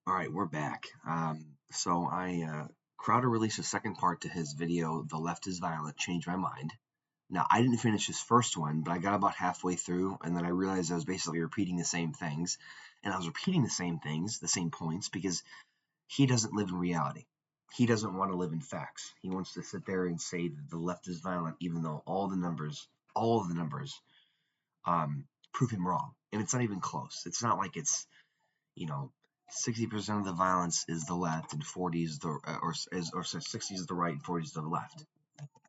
All right, we're back. Crowder released a second part to his video, "The Left is Violent, Changed My Mind." Now, I didn't finish his first one, but I got about halfway through, and then I realized I was basically repeating the same things. And I was repeating the same things, the same points, because he doesn't live in reality. He doesn't want to live in facts. He wants to sit there and say that the left is violent, even though all of the numbers, prove him wrong. And it's not even close. It's not like it's, you know, 60% of the violence is the left and 40 is the or 60 is the right and 40 is the left.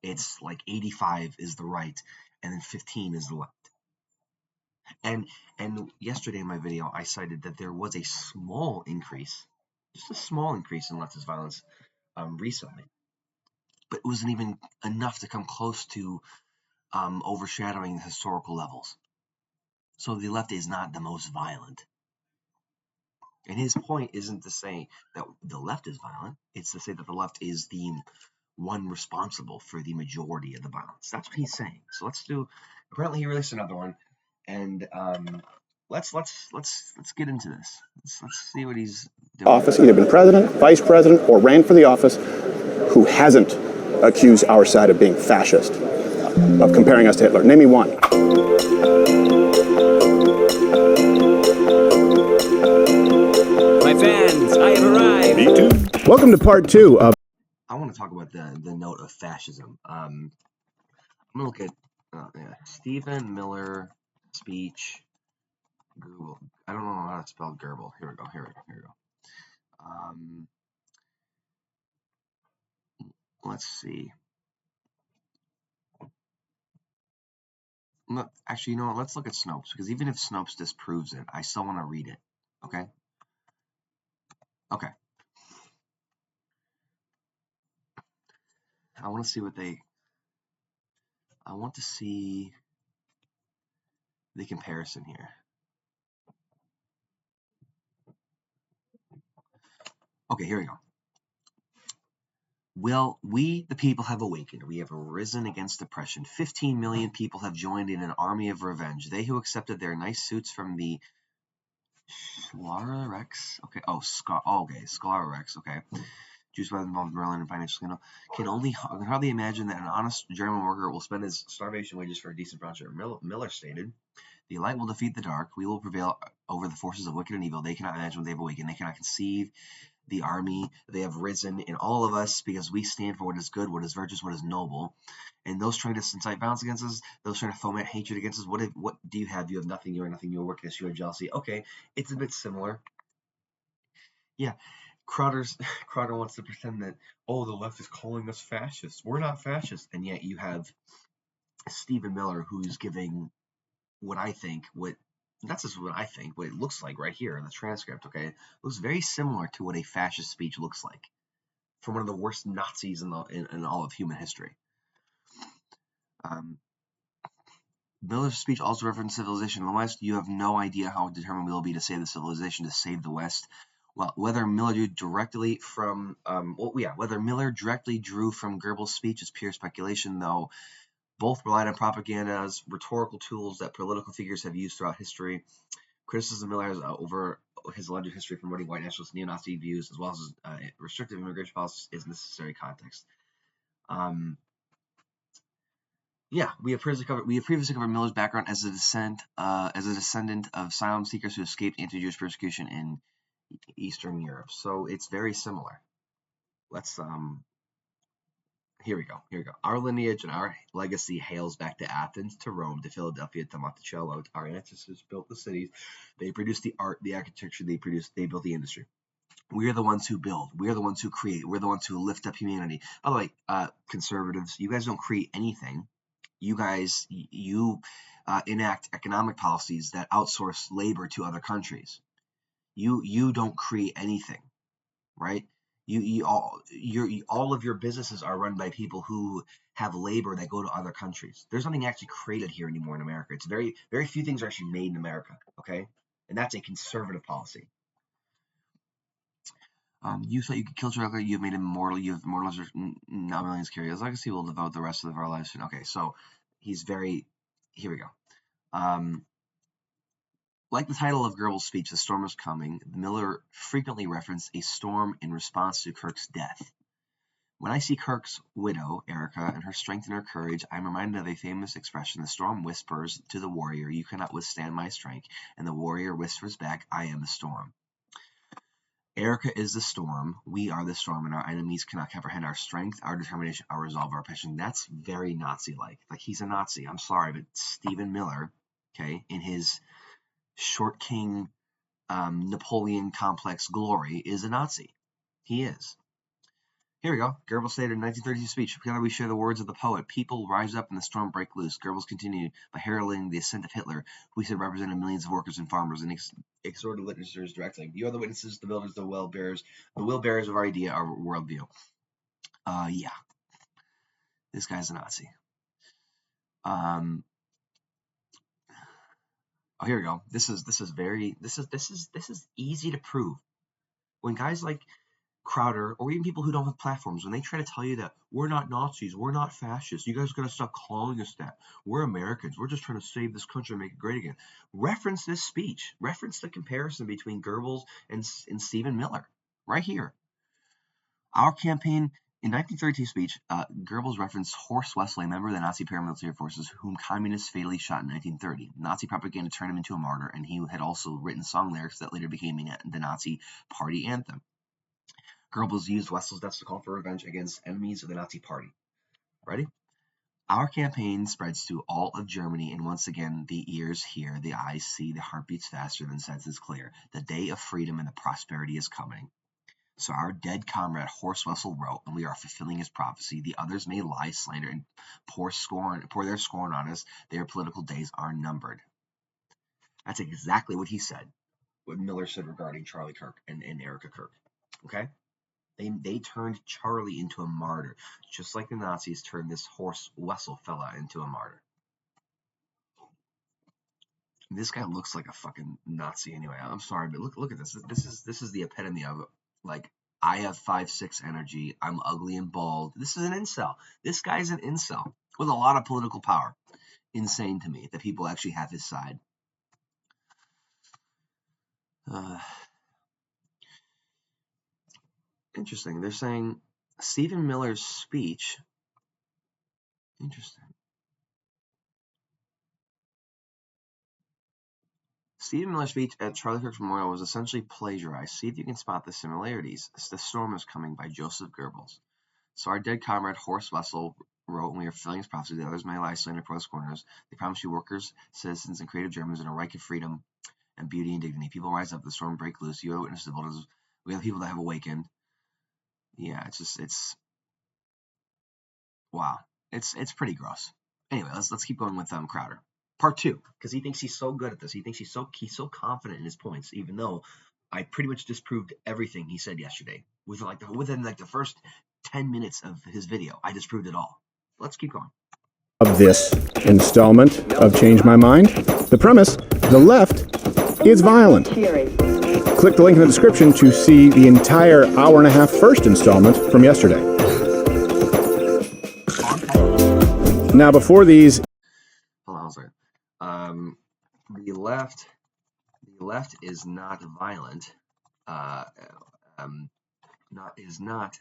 It's like 85 is the right and then 15 is the left. And yesterday in my video, I cited that there was a small increase, just a small increase in leftist violence recently, but it wasn't even enough to come close to overshadowing the historical levels. So the left is not the most violent. And his point isn't to say that the left is violent. It's to say that the left is the one responsible for the majority of the violence. That's what he's saying. So let's do. Apparently, he released another one, and let's get into this. Let's see what he's doing. Office, either been president, vice president, or ran for the office, who hasn't accused our side of being fascist, of comparing us to Hitler. Name me one. My fans, I have arrived. Me too. Welcome to part two of. I want to talk about the note of fascism. I'm gonna look at Stephen Miller speech. Google. I don't know how to spell Goebbels. Here we go. Let's see. Actually, you know what? Let's look at Snopes, because even if Snopes disproves it, I still want to read it. Okay? Okay. I want to see I want to see the comparison here. Okay, here we go. Well, we, the people, have awakened. We have arisen against oppression. 15 million people have joined in an army of revenge. They who accepted their nice suits from the Schlara Rex. Okay. Oh, Schlara Rex. Okay. Juice by involved in Berlin and financial scandal. Can hardly imagine that an honest German worker will spend his starvation wages for a decent project. Miller stated, "The light will defeat the dark. We will prevail over the forces of wicked and evil. They cannot imagine what they have awakened. They cannot conceive the army. They have risen in all of us because we stand for what is good, what is virtuous, what is noble. And those trying to incite violence against us, those trying to foment hatred against us, what do you have? You have nothing. You are nothing. You are wickedness. You are jealousy." Okay, it's a bit similar. Yeah, Crowder wants to pretend that, oh, the left is calling us fascists. We're not fascists, and yet you have Stephen Miller, who's giving what I think, what it looks like right here in the transcript. Okay, it looks very similar to what a fascist speech looks like from one of the worst Nazis in all of human history. Miller's speech also referenced civilization in the West. You have no idea how determined we will be to save the civilization, to save the West. Well, whether Miller drew directly from, whether Miller directly drew from Goebbels' speech is pure speculation, though both relied on propaganda as rhetorical tools that political figures have used throughout history. Criticism of Miller has over his alleged history promoting white nationalist neo-Nazi views, as well as restrictive immigration policies, is necessary context. Yeah, we have previously covered Miller's background as a descendant of asylum seekers who escaped anti-Jewish persecution in Eastern Europe. So it's very similar. Let's here we go. Our lineage and our legacy hails back to Athens, to Rome, to Philadelphia, to Monticello. Our ancestors built the cities. They produced the art, the architecture. They built the industry. We are the ones who build. We are the ones who create. We're the ones who lift up humanity. By the way, conservatives, you guys don't create anything. You guys, enact economic policies that outsource labor to other countries. You don't create anything, right? All of your businesses are run by people who have labor that go to other countries. There's nothing actually created here anymore in America. It's very few things are actually made in America. Okay, and that's a conservative policy. You thought you could kill Dracula. You've made him immortal. You have immortalized now millions carry. His legacy will devote the rest of our lives. Okay, so he's very. Here we go. Like the title of Goebbels' speech, The Storm is Coming, Miller frequently referenced a storm in response to Kirk's death. When I see Kirk's widow, Erica, and her strength and her courage, I am reminded of a famous expression: the storm whispers to the warrior, "You cannot withstand my strength," and the warrior whispers back, "I am the storm." Erica is the storm, we are the storm, and our enemies cannot comprehend our strength, our determination, our resolve, our passion. That's very Nazi-like. Like, he's a Nazi. I'm sorry, but Stephen Miller, okay, in his Short King Napoleon complex glory, is a Nazi. He is. Here we go. Goebbels stated in 1932 speech, "Together we share the words of the poet. People rise up and the storm break loose." Goebbels continued by heralding the ascent of Hitler, who he said represented millions of workers and farmers, and exhorted witnesses directly. "You are the witnesses, the builders, the will bearers of our idea, our worldview." Yeah. This guy's a Nazi. Oh, here we go. This is easy to prove. When guys like Crowder, or even people who don't have platforms, when they try to tell you that we're not Nazis, we're not fascists, you guys gotta stop calling us that, we're Americans, we're just trying to save this country and make it great again. Reference this speech. Reference the comparison between Goebbels and Stephen Miller. Right here. Our campaign in 1932 speech, Goebbels referenced Horst Wessel, a member of the Nazi paramilitary forces whom communists fatally shot in 1930. Nazi propaganda turned him into a martyr, and he had also written song lyrics that later became the Nazi party anthem. Goebbels used Wessel's death to call for revenge against enemies of the Nazi Party. Ready? Our campaign spreads to all of Germany, and once again, the ears hear, the eyes see, the heart beats faster than senses clear. The day of freedom and the prosperity is coming. So our dead comrade Horst Wessel wrote, and we are fulfilling his prophecy. The others may lie, slander, and pour their scorn on us. Their political days are numbered. That's exactly what he said, what Miller said regarding Charlie Kirk and Erica Kirk. Okay? They turned Charlie into a martyr, just like the Nazis turned this Horst Wessel fella into a martyr. This guy looks like a fucking Nazi anyway. I'm sorry, but look at this. This is the epitome of it. Like, I have 5'6" energy. I'm ugly and bald. This is an incel. This guy's an incel with a lot of political power. Insane to me that people actually have his side. Interesting. They're saying Stephen Miller's speech. Interesting. Stephen Miller's speech at Charlie Kirk's memorial was essentially plagiarized. See if you can spot the similarities. The Storm is Coming by Joseph Goebbels. So our dead comrade Horst Wessel wrote, and we are fulfilling his prophecy, the others may lie, slander, protest corners. They promise you workers, citizens, and creative Germans in a Reich of freedom and beauty and dignity. People rise up, the storm break loose. You are witnesses, the builders. We have people that have awakened. Yeah, it's wow. It's pretty gross. Anyway, let's keep going with Crowder. Part 2, because he thinks he's so good at this. He thinks he's so confident in his points, even though I pretty much disproved everything he said yesterday. Within the first 10 minutes of his video, I disproved it all. Let's keep going. Of this installment of Change My Mind, the premise: the left is violent. Click the link in the description to see the entire hour-and-a-half first installment from yesterday. Now, before these, hold on a second. The left is not violent. Is not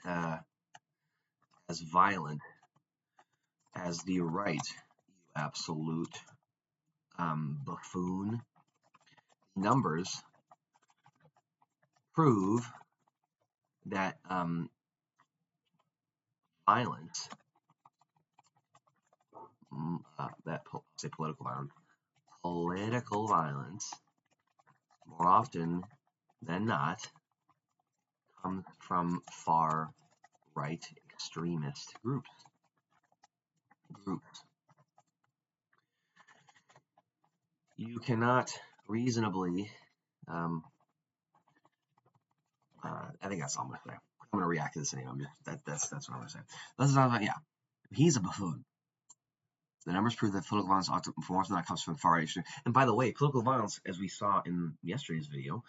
as violent as the right. You absolute buffoon. Numbers prove that violence, political violence, more often than not, comes from far right extremist groups. You cannot reasonably. I think that's all I'm gonna say. I'm gonna react to this anyway. That's what I'm gonna say. Let's talk about, yeah. He's a buffoon. The numbers prove that political violence often more often that comes from far right. And by the way, political violence, as we saw in yesterday's video,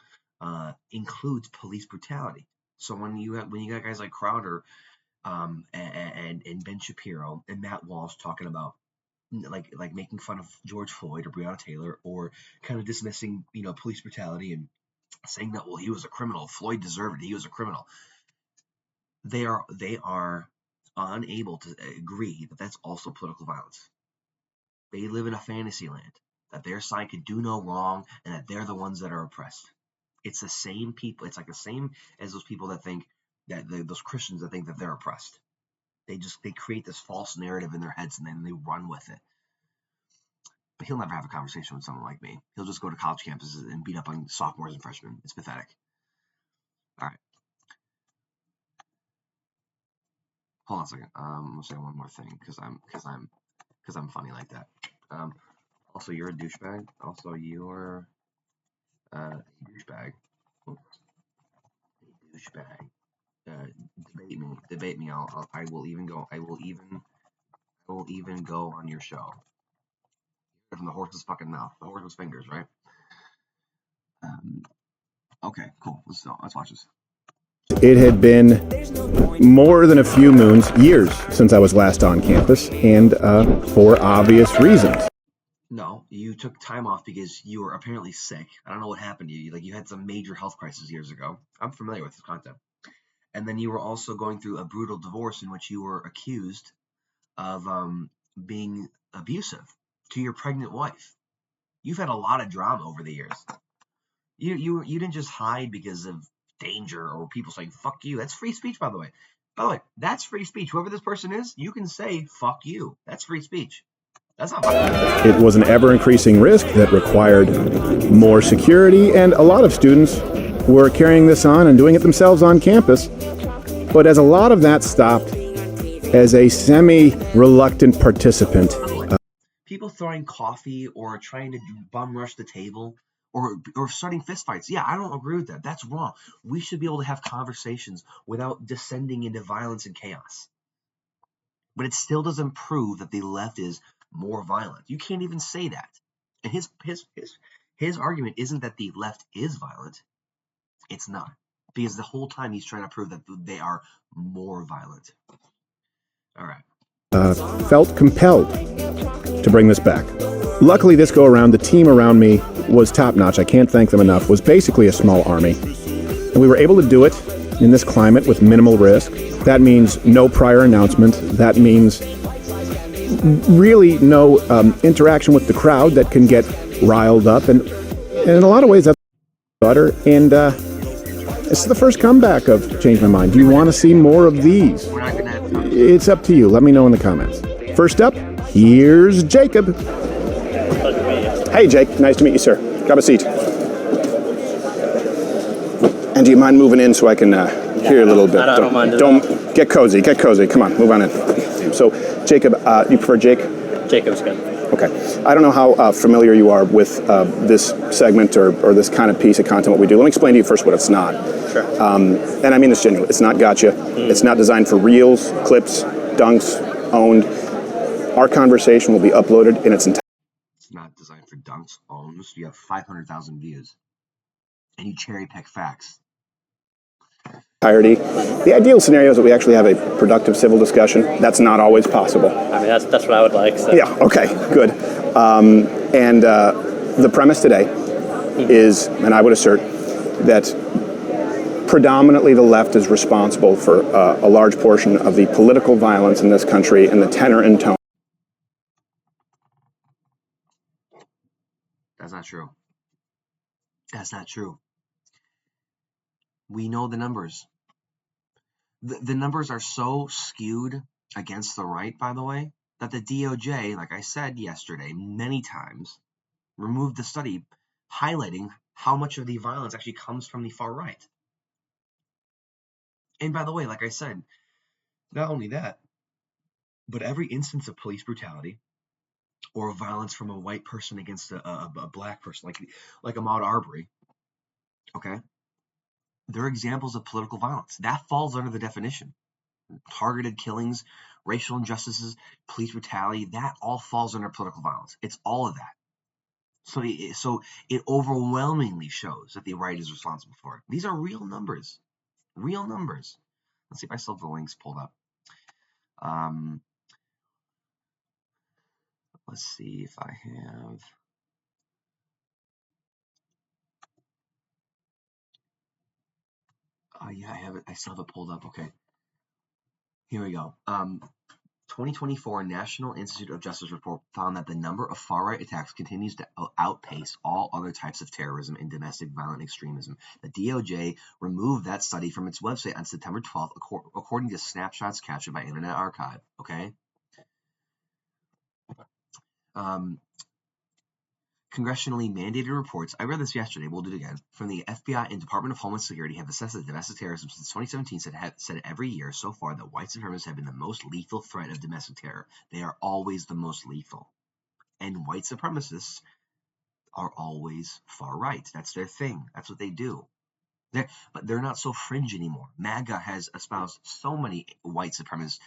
includes police brutality. So when you got guys like Crowder, and Ben Shapiro and Matt Walsh talking about like making fun of George Floyd or Breonna Taylor, or kind of dismissing, police brutality and saying that, well, he was a criminal, Floyd deserved it, he was a criminal. They are unable to agree that that's also political violence. They live in a fantasy land that their side could do no wrong and that they're the ones that are oppressed. It's the same people. It's like the same as those people that think that those Christians that think that they're oppressed. They create this false narrative in their heads and then they run with it. But he'll never have a conversation with someone like me. He'll just go to college campuses and beat up on sophomores and freshmen. It's pathetic. All right. Hold on a second. I'll say one more thing because I'm funny like that. Also, you're a douchebag. Also, you're a douchebag. Oops. A douchebag. Debate me. I will even go on your show. From the horse's fucking mouth, the horse's fingers, right? Okay, cool. Let's watch this. It had been more than a few moons, years, since I was last on campus, and for obvious reasons. No, you took time off because you were apparently sick. I don't know what happened to you. Like, you had some major health crisis years ago. I'm familiar with this content. And then you were also going through a brutal divorce in which you were accused of being abusive to your pregnant wife. You've had a lot of drama over the years. You didn't just hide because of danger or people saying fuck you. That's free speech, by the way. By the way, that's free speech. Whoever this person is, you can say fuck you. That's free speech. That's not fucking. It was an ever-increasing risk that required more security, and a lot of students were carrying this on and doing it themselves on campus. But as a lot of that stopped, as a semi-reluctant participant, people throwing coffee or trying to bum rush the table or starting fistfights. Yeah, I don't agree with that. That's wrong. We should be able to have conversations without descending into violence and chaos. But it still doesn't prove that the left is more violent. You can't even say that. And his argument isn't that the left is violent. It's not. Because the whole time he's trying to prove that they are more violent. All right. Felt compelled to bring this back. Luckily, this go around, the team around me was top-notch. I can't thank them enough. Was basically a small army. And we were able to do it in this climate with minimal risk. That means no prior announcement. That means really no interaction with the crowd that can get riled up. And in a lot of ways, that's butter. And this is the first comeback of Change My Mind. Do you want to see more of these? It's up to you. Let me know in the comments. First up, here's Jacob. Hey, Jake. Nice to meet you, sir. Grab a seat. And do you mind moving in so I can hear a little bit? I don't mind. Don't get cozy. Get cozy. Come on, move on in. So, Jacob, you prefer Jake? Jacob's good. Okay. I don't know how familiar you are with this segment or this kind of piece of content, what we do. Let me explain to you first what it's not. Sure. And I mean this genuinely. It's not gotcha. It's not designed for reels, clips, dunks, owned. Our conversation will be uploaded in its entirety. It's not designed for dunks, owns. You have 500,000 views. And you cherry pick facts. The ideal scenario is that we actually have a productive civil discussion. That's not always possible. I mean, that's what I would like. So. Yeah, okay, good. And the premise today is, and I would assert, that predominantly the left is responsible for a large portion of the political violence in this country and the tenor and tone. That's not true. That's not true. We know the numbers. The numbers are so skewed against the right, by the way, that the DOJ, like I said yesterday many times, removed the study highlighting how much of the violence actually comes from the far right. And by the way, like I said, not only that, but every instance of police brutality or violence from a white person against a black person, like Ahmaud Arbery, okay? They're examples of political violence. That falls under the definition. Targeted killings, racial injustices, police brutality, that all falls under political violence. It's all of that. So it overwhelmingly shows that the right is responsible for it. These are real numbers. Real numbers. Let's see if I still have the links pulled up. Let's see if I have. Yeah, I have it. I still have it pulled up. Okay. Here we go. 2024 National Institute of Justice report found that the number of far-right attacks continues to outpace all other types of terrorism and domestic violent extremism. The DOJ removed that study from its website on September 12th, according to snapshots captured by Internet Archive. Okay. Congressionally mandated reports, I read this yesterday, we'll do it again, from the FBI and Department of Homeland Security have assessed that domestic terrorism since 2017 said every year so far that white supremacists have been the most lethal threat of domestic terror. They are always the most lethal. And white supremacists are always far right. That's their thing. That's what they do. But they're not so fringe anymore. MAGA has espoused so much white supremacist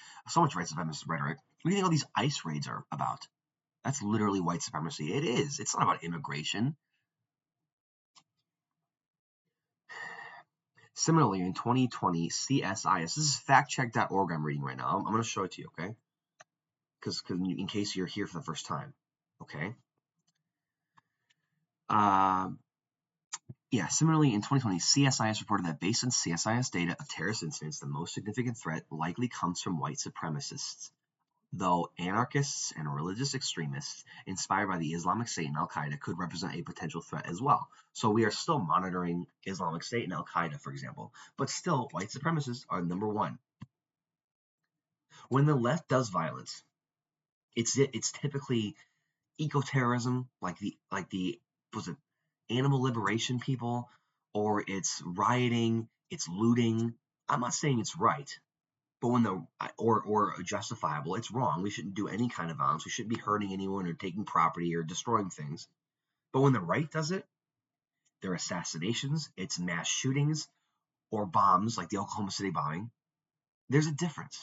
rhetoric. What do you think all these ICE raids are about? That's literally white supremacy. It is. It's not about immigration. Similarly, in 2020, CSIS, this is factcheck.org I'm reading right now. I'm going to show it to you, okay? Because in case you're here for the first time, okay? Similarly, in 2020, CSIS reported that based on CSIS data of terrorist incidents, the most significant threat likely comes from white supremacists, though anarchists and religious extremists inspired by the Islamic State and Al-Qaeda could represent a potential threat as well. So we are still monitoring Islamic State and Al-Qaeda, for example, but still white supremacists are number one. When the left does violence, it's typically eco-terrorism, like the was it animal liberation people, or it's rioting, it's looting. I'm not saying it's right, but when or justifiable, it's wrong. We shouldn't do any kind of violence. We shouldn't be hurting anyone or taking property or destroying things. But when the right does it, they're assassinations, it's mass shootings, or bombs like the Oklahoma City bombing. There's a difference.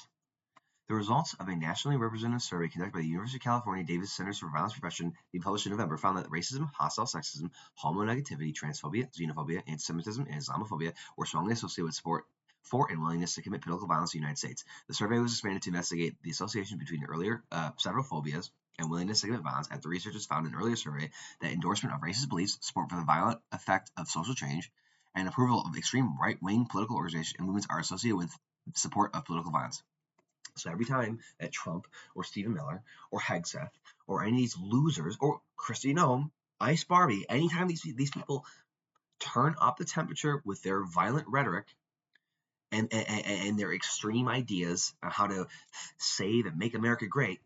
The results of a nationally representative survey conducted by the University of California Davis Centers for Violence Prevention, being published in November, found that racism, hostile sexism, homonegativity, transphobia, xenophobia, anti-Semitism, and Islamophobia were strongly associated with support for and willingness to commit political violence in the United States. The survey was expanded to investigate the association between earlier several phobias and willingness to commit violence, after researchers found in an earlier survey that endorsement of racist beliefs, support for the violent effect of social change, and approval of extreme right-wing political organizations and movements are associated with support of political violence. So every time that Trump or Stephen Miller or Hegseth or any of these losers or Kristi Noem, Ice Barbie, anytime these people turn up the temperature with their violent rhetoric and their extreme ideas on how to save and make America great,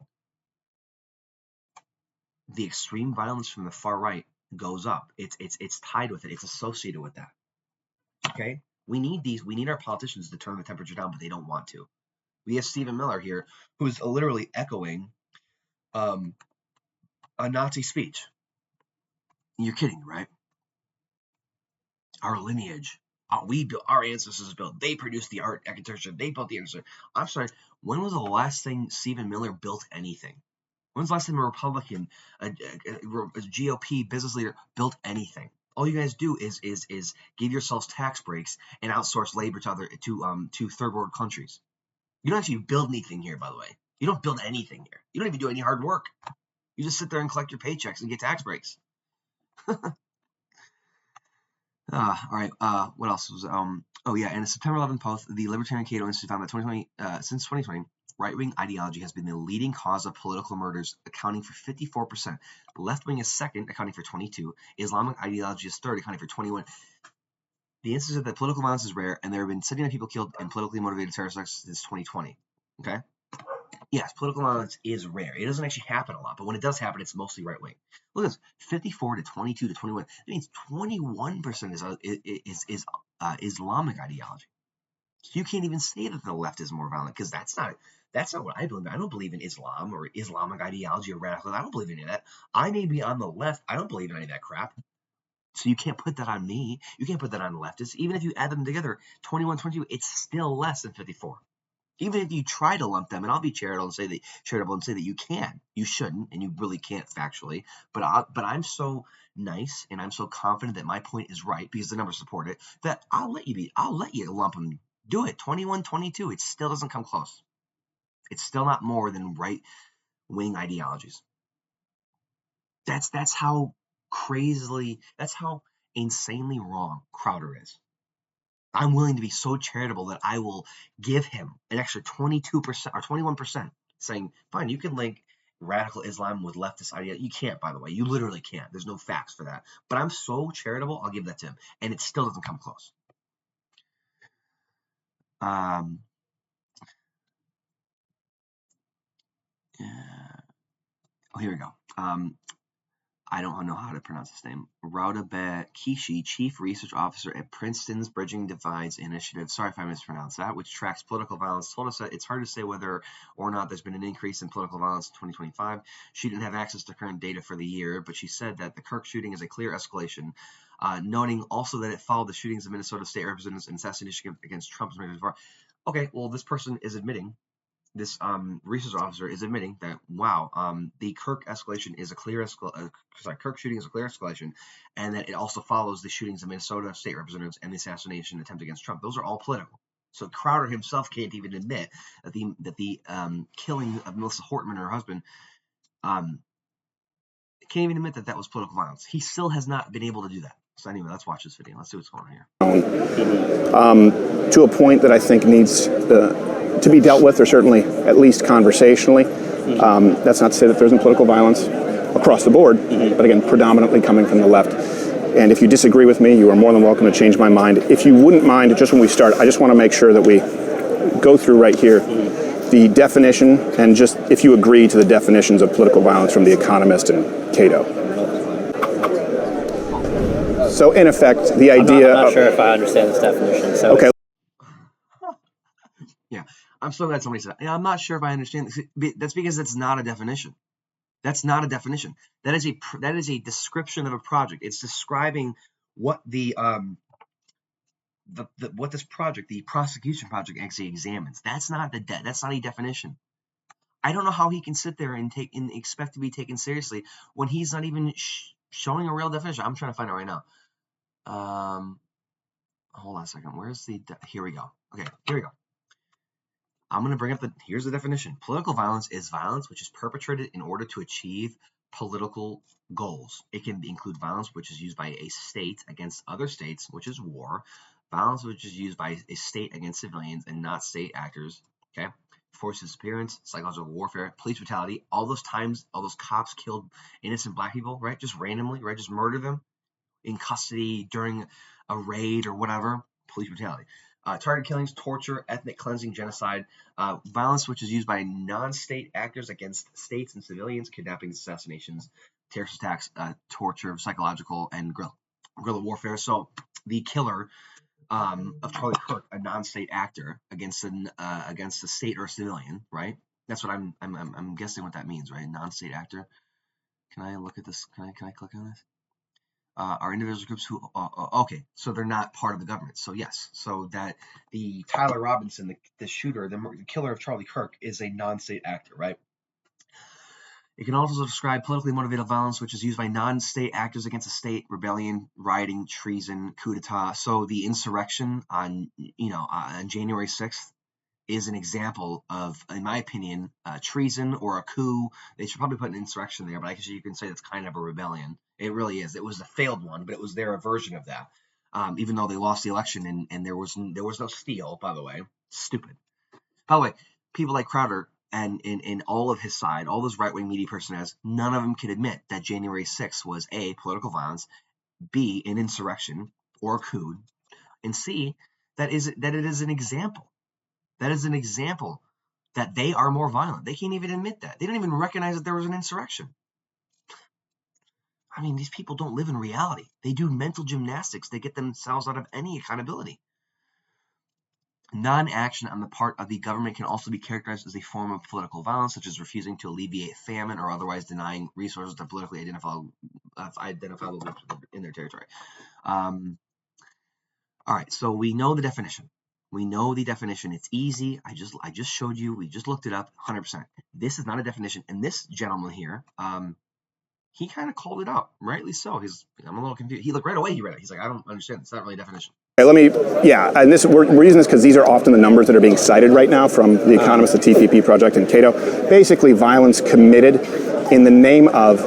the extreme violence from the far right goes up. It's tied with it. It's associated with that. Okay? We need our politicians to turn the temperature down, but they don't want to. We have Stephen Miller here, who's literally echoing a Nazi speech. You're kidding, right? Our lineage, our ancestors built. They produced the art, architecture. They built the infrastructure. I'm sorry. When was the last thing Stephen Miller built anything? When's the last time a Republican, a GOP business leader built anything? All you guys do is give yourselves tax breaks and outsource labor to third world countries. You don't actually build anything here, by the way. You don't build anything here. You don't even do any hard work. You just sit there and collect your paychecks and get tax breaks. All right. What else was? Oh yeah. In a September 11th post, the Libertarian Cato Institute found that since 2020, right-wing ideology has been the leading cause of political murders, accounting for 54%. Left-wing is second, accounting for 22%. Islamic ideology is third, accounting for 21%. The instance of that political violence is rare, and there have been 79 people killed in politically motivated terrorist acts since 2020. Okay. Yes, political violence is rare. It doesn't actually happen a lot, but when it does happen, it's mostly right wing. Look at this: 54 to 22 to 21. That means 21% is Islamic ideology. So you can't even say that the left is more violent, because that's not what I believe in. I don't believe in Islam or Islamic ideology or radical. I don't believe in any of that. I may be on the left. I don't believe in any of that crap. So you can't put that on me. You can't put that on leftists. Even if you add them together, 21, 22, it's still less than 54. Even if you try to lump them, and I'll be charitable and say that you can, you shouldn't, and you really can't factually. But I'm so nice and I'm so confident that my point is right because the numbers support it, that I'll let you lump them. Do it. 21, 22. It still doesn't come close. It's still not more than right wing ideologies. That's how that's how insanely wrong Crowder is. I'm willing to be so charitable that I will give him an extra 22% or 21%, saying, fine, you can link radical Islam with leftist idea. You can't, by the way. You literally can't. There's no facts for that. But I'm so charitable, I'll give that to him. And it still doesn't come close. Oh, here we go. I don't know how to pronounce his name. Rauda Kishi, Chief Research Officer at Princeton's Bridging Divides Initiative. Sorry if I mispronounced that, which tracks political violence, told us that it's hard to say whether or not there's been an increase in political violence in 2025. She didn't have access to current data for the year, but she said that the Kirk shooting is a clear escalation, noting also that it followed the shootings of Minnesota State Representatives and assassination against Trump's before. Okay, well, this person is admitting, this research officer is admitting that, wow, the Kirk escalation is a clear Kirk shooting is a clear escalation, and that it also follows the shootings of Minnesota State Representatives and the assassination attempt against Trump. Those are all political. So Crowder himself can't even admit that the killing of Melissa Hortman and her husband can't even admit that was political violence. He still has not been able to do that. So anyway, let's watch this video. Let's see what's going on here. To a point that I think needs to be dealt with, or certainly at least conversationally. That's not to say that there isn't political violence across the board, but again, predominantly coming from the left. And if you disagree with me, you are more than welcome to change my mind. If you wouldn't mind, just when we start, I just want to make sure that we go through right here the definition, and just if you agree to the definitions of political violence from The Economist and Cato. So in effect, the idea I'm not sure if I understand this definition. So okay. Yeah, I'm so glad somebody said that. I'm not sure if I understand. That's because that's not a definition. That's not a definition. That is a description of a project. It's describing what what this project, the prosecution project, actually examines. That's not that's not a definition. I don't know how he can sit there and expect to be taken seriously when he's not even showing a real definition. I'm trying to find it right now. Hold on a second. Where's here we go. Okay, here we go. I'm going to bring up here's the definition. Political violence is violence which is perpetrated in order to achieve political goals. It can include violence which is used by a state against other states, which is war. Violence which is used by a state against civilians and not state actors. Okay. Forced disappearance, psychological warfare, police brutality. All those times, all those cops killed innocent black people, right? Just randomly, right? Just murder them in custody during a raid or whatever. Police brutality. Target killings, torture, ethnic cleansing, genocide, violence which is used by non-state actors against states and civilians, kidnappings, assassinations, terrorist attacks, torture, psychological, and guerrilla warfare. So the killer of Charlie Kirk, a non-state actor against a state or a civilian, right? That's what I'm guessing what that means, right? Non-state actor. Can I look at this? Can I click on this? Are individual groups who okay, so they're not part of the government. So yes, so that the Tyler Robinson, the shooter, the killer of Charlie Kirk, is a non-state actor, right? It can also describe politically motivated violence, which is used by non-state actors against a state, rebellion, rioting, treason, coup d'état. So the insurrection on January 6th is an example of, in my opinion, treason or a coup. They should probably put an insurrection there, but I guess you can say that's kind of a rebellion. It really is. It was a failed one, but it was their version of that. Even though they lost the election and there was no steal, by the way. Stupid. By the way, people like Crowder and in all of his side, all those right-wing media personalities, none of them can admit that January 6th was A, political violence, B, an insurrection or a coup, and C, that it is an example. That is an example that they are more violent. They can't even admit that. They don't even recognize that there was an insurrection. I mean, these people don't live in reality. They do mental gymnastics. They get themselves out of any accountability. Non-action on the part of the government can also be characterized as a form of political violence, such as refusing to alleviate famine or otherwise denying resources to politically identifiable groups in their territory. All right, so we know the definition. We know the definition. It's easy. I just showed you. We just looked it up. 100%. This is not a definition. And this gentleman here, he kind of called it out, rightly so. I'm a little confused. He looked right away. He read it. He's like, I don't understand. It's not really a definition. And we're using this because these are often the numbers that are being cited right now from The Economist, the TPP Project, and Cato. Basically, violence committed in the name of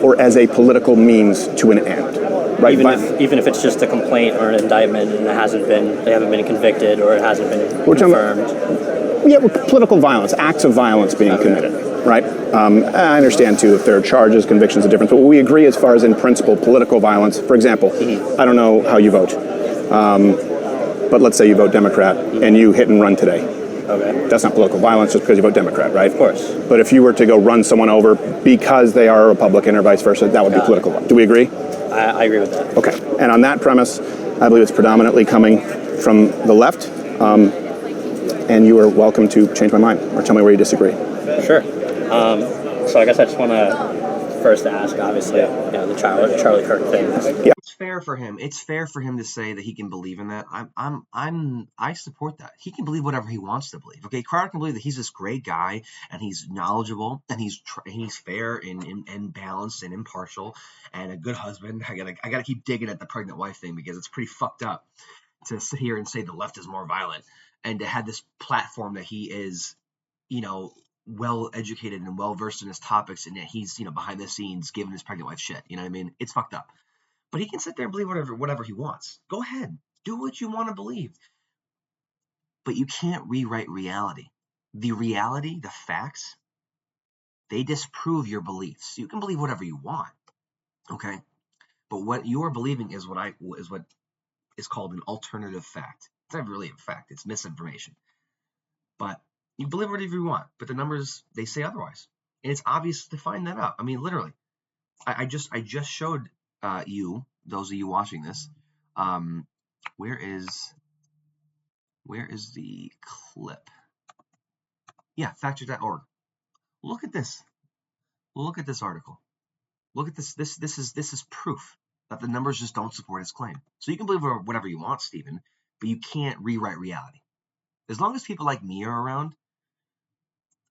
or as a political means to an end. Right? Even if it's just a complaint or an indictment and they haven't been convicted or it hasn't been confirmed. Yeah, political violence, acts of violence being committed, right? I understand too if there are charges, convictions, a difference, but we agree as far as in principle, political violence. For example, I don't know how you vote, but let's say you vote Democrat and you hit and run today. Okay. That's not political violence just because you vote Democrat, right? Of course. But if you were to go run someone over because they are a Republican or vice versa, that would be political. Do we agree? I agree with that. Okay. And on that premise, I believe it's predominantly coming from the left. And you are welcome to change my mind or tell me where you disagree. Sure. So I guess I just want to first ask, obviously, the Charlie Kirk thing. Yeah. It's fair for him. It's fair for him to say that he can believe in that. I support that. He can believe whatever he wants to believe. Okay, Crowder can believe that he's this great guy and he's knowledgeable and he's fair and balanced and impartial and a good husband. I gotta keep digging at the pregnant wife thing because it's pretty fucked up to sit here and say the left is more violent and to have this platform that he is, well educated and well versed in his topics and that he's, behind the scenes giving his pregnant wife shit. You know what I mean? It's fucked up. But he can sit there and believe whatever he wants. Go ahead. Do what you want to believe. But you can't rewrite reality. The reality, the facts, they disprove your beliefs. You can believe whatever you want. Okay? But what you are believing is what is called an alternative fact. It's not really a fact, it's misinformation. But you believe whatever you want, but the numbers, they say otherwise. And it's obvious to find that out. I mean, literally. I just showed you, those of you watching this, where is the clip? Yeah, factcheck.org. Look at this. Look at this article. Look at this. This is proof that the numbers just don't support his claim. So you can believe whatever you want, Stephen, but you can't rewrite reality. As long as people like me are around,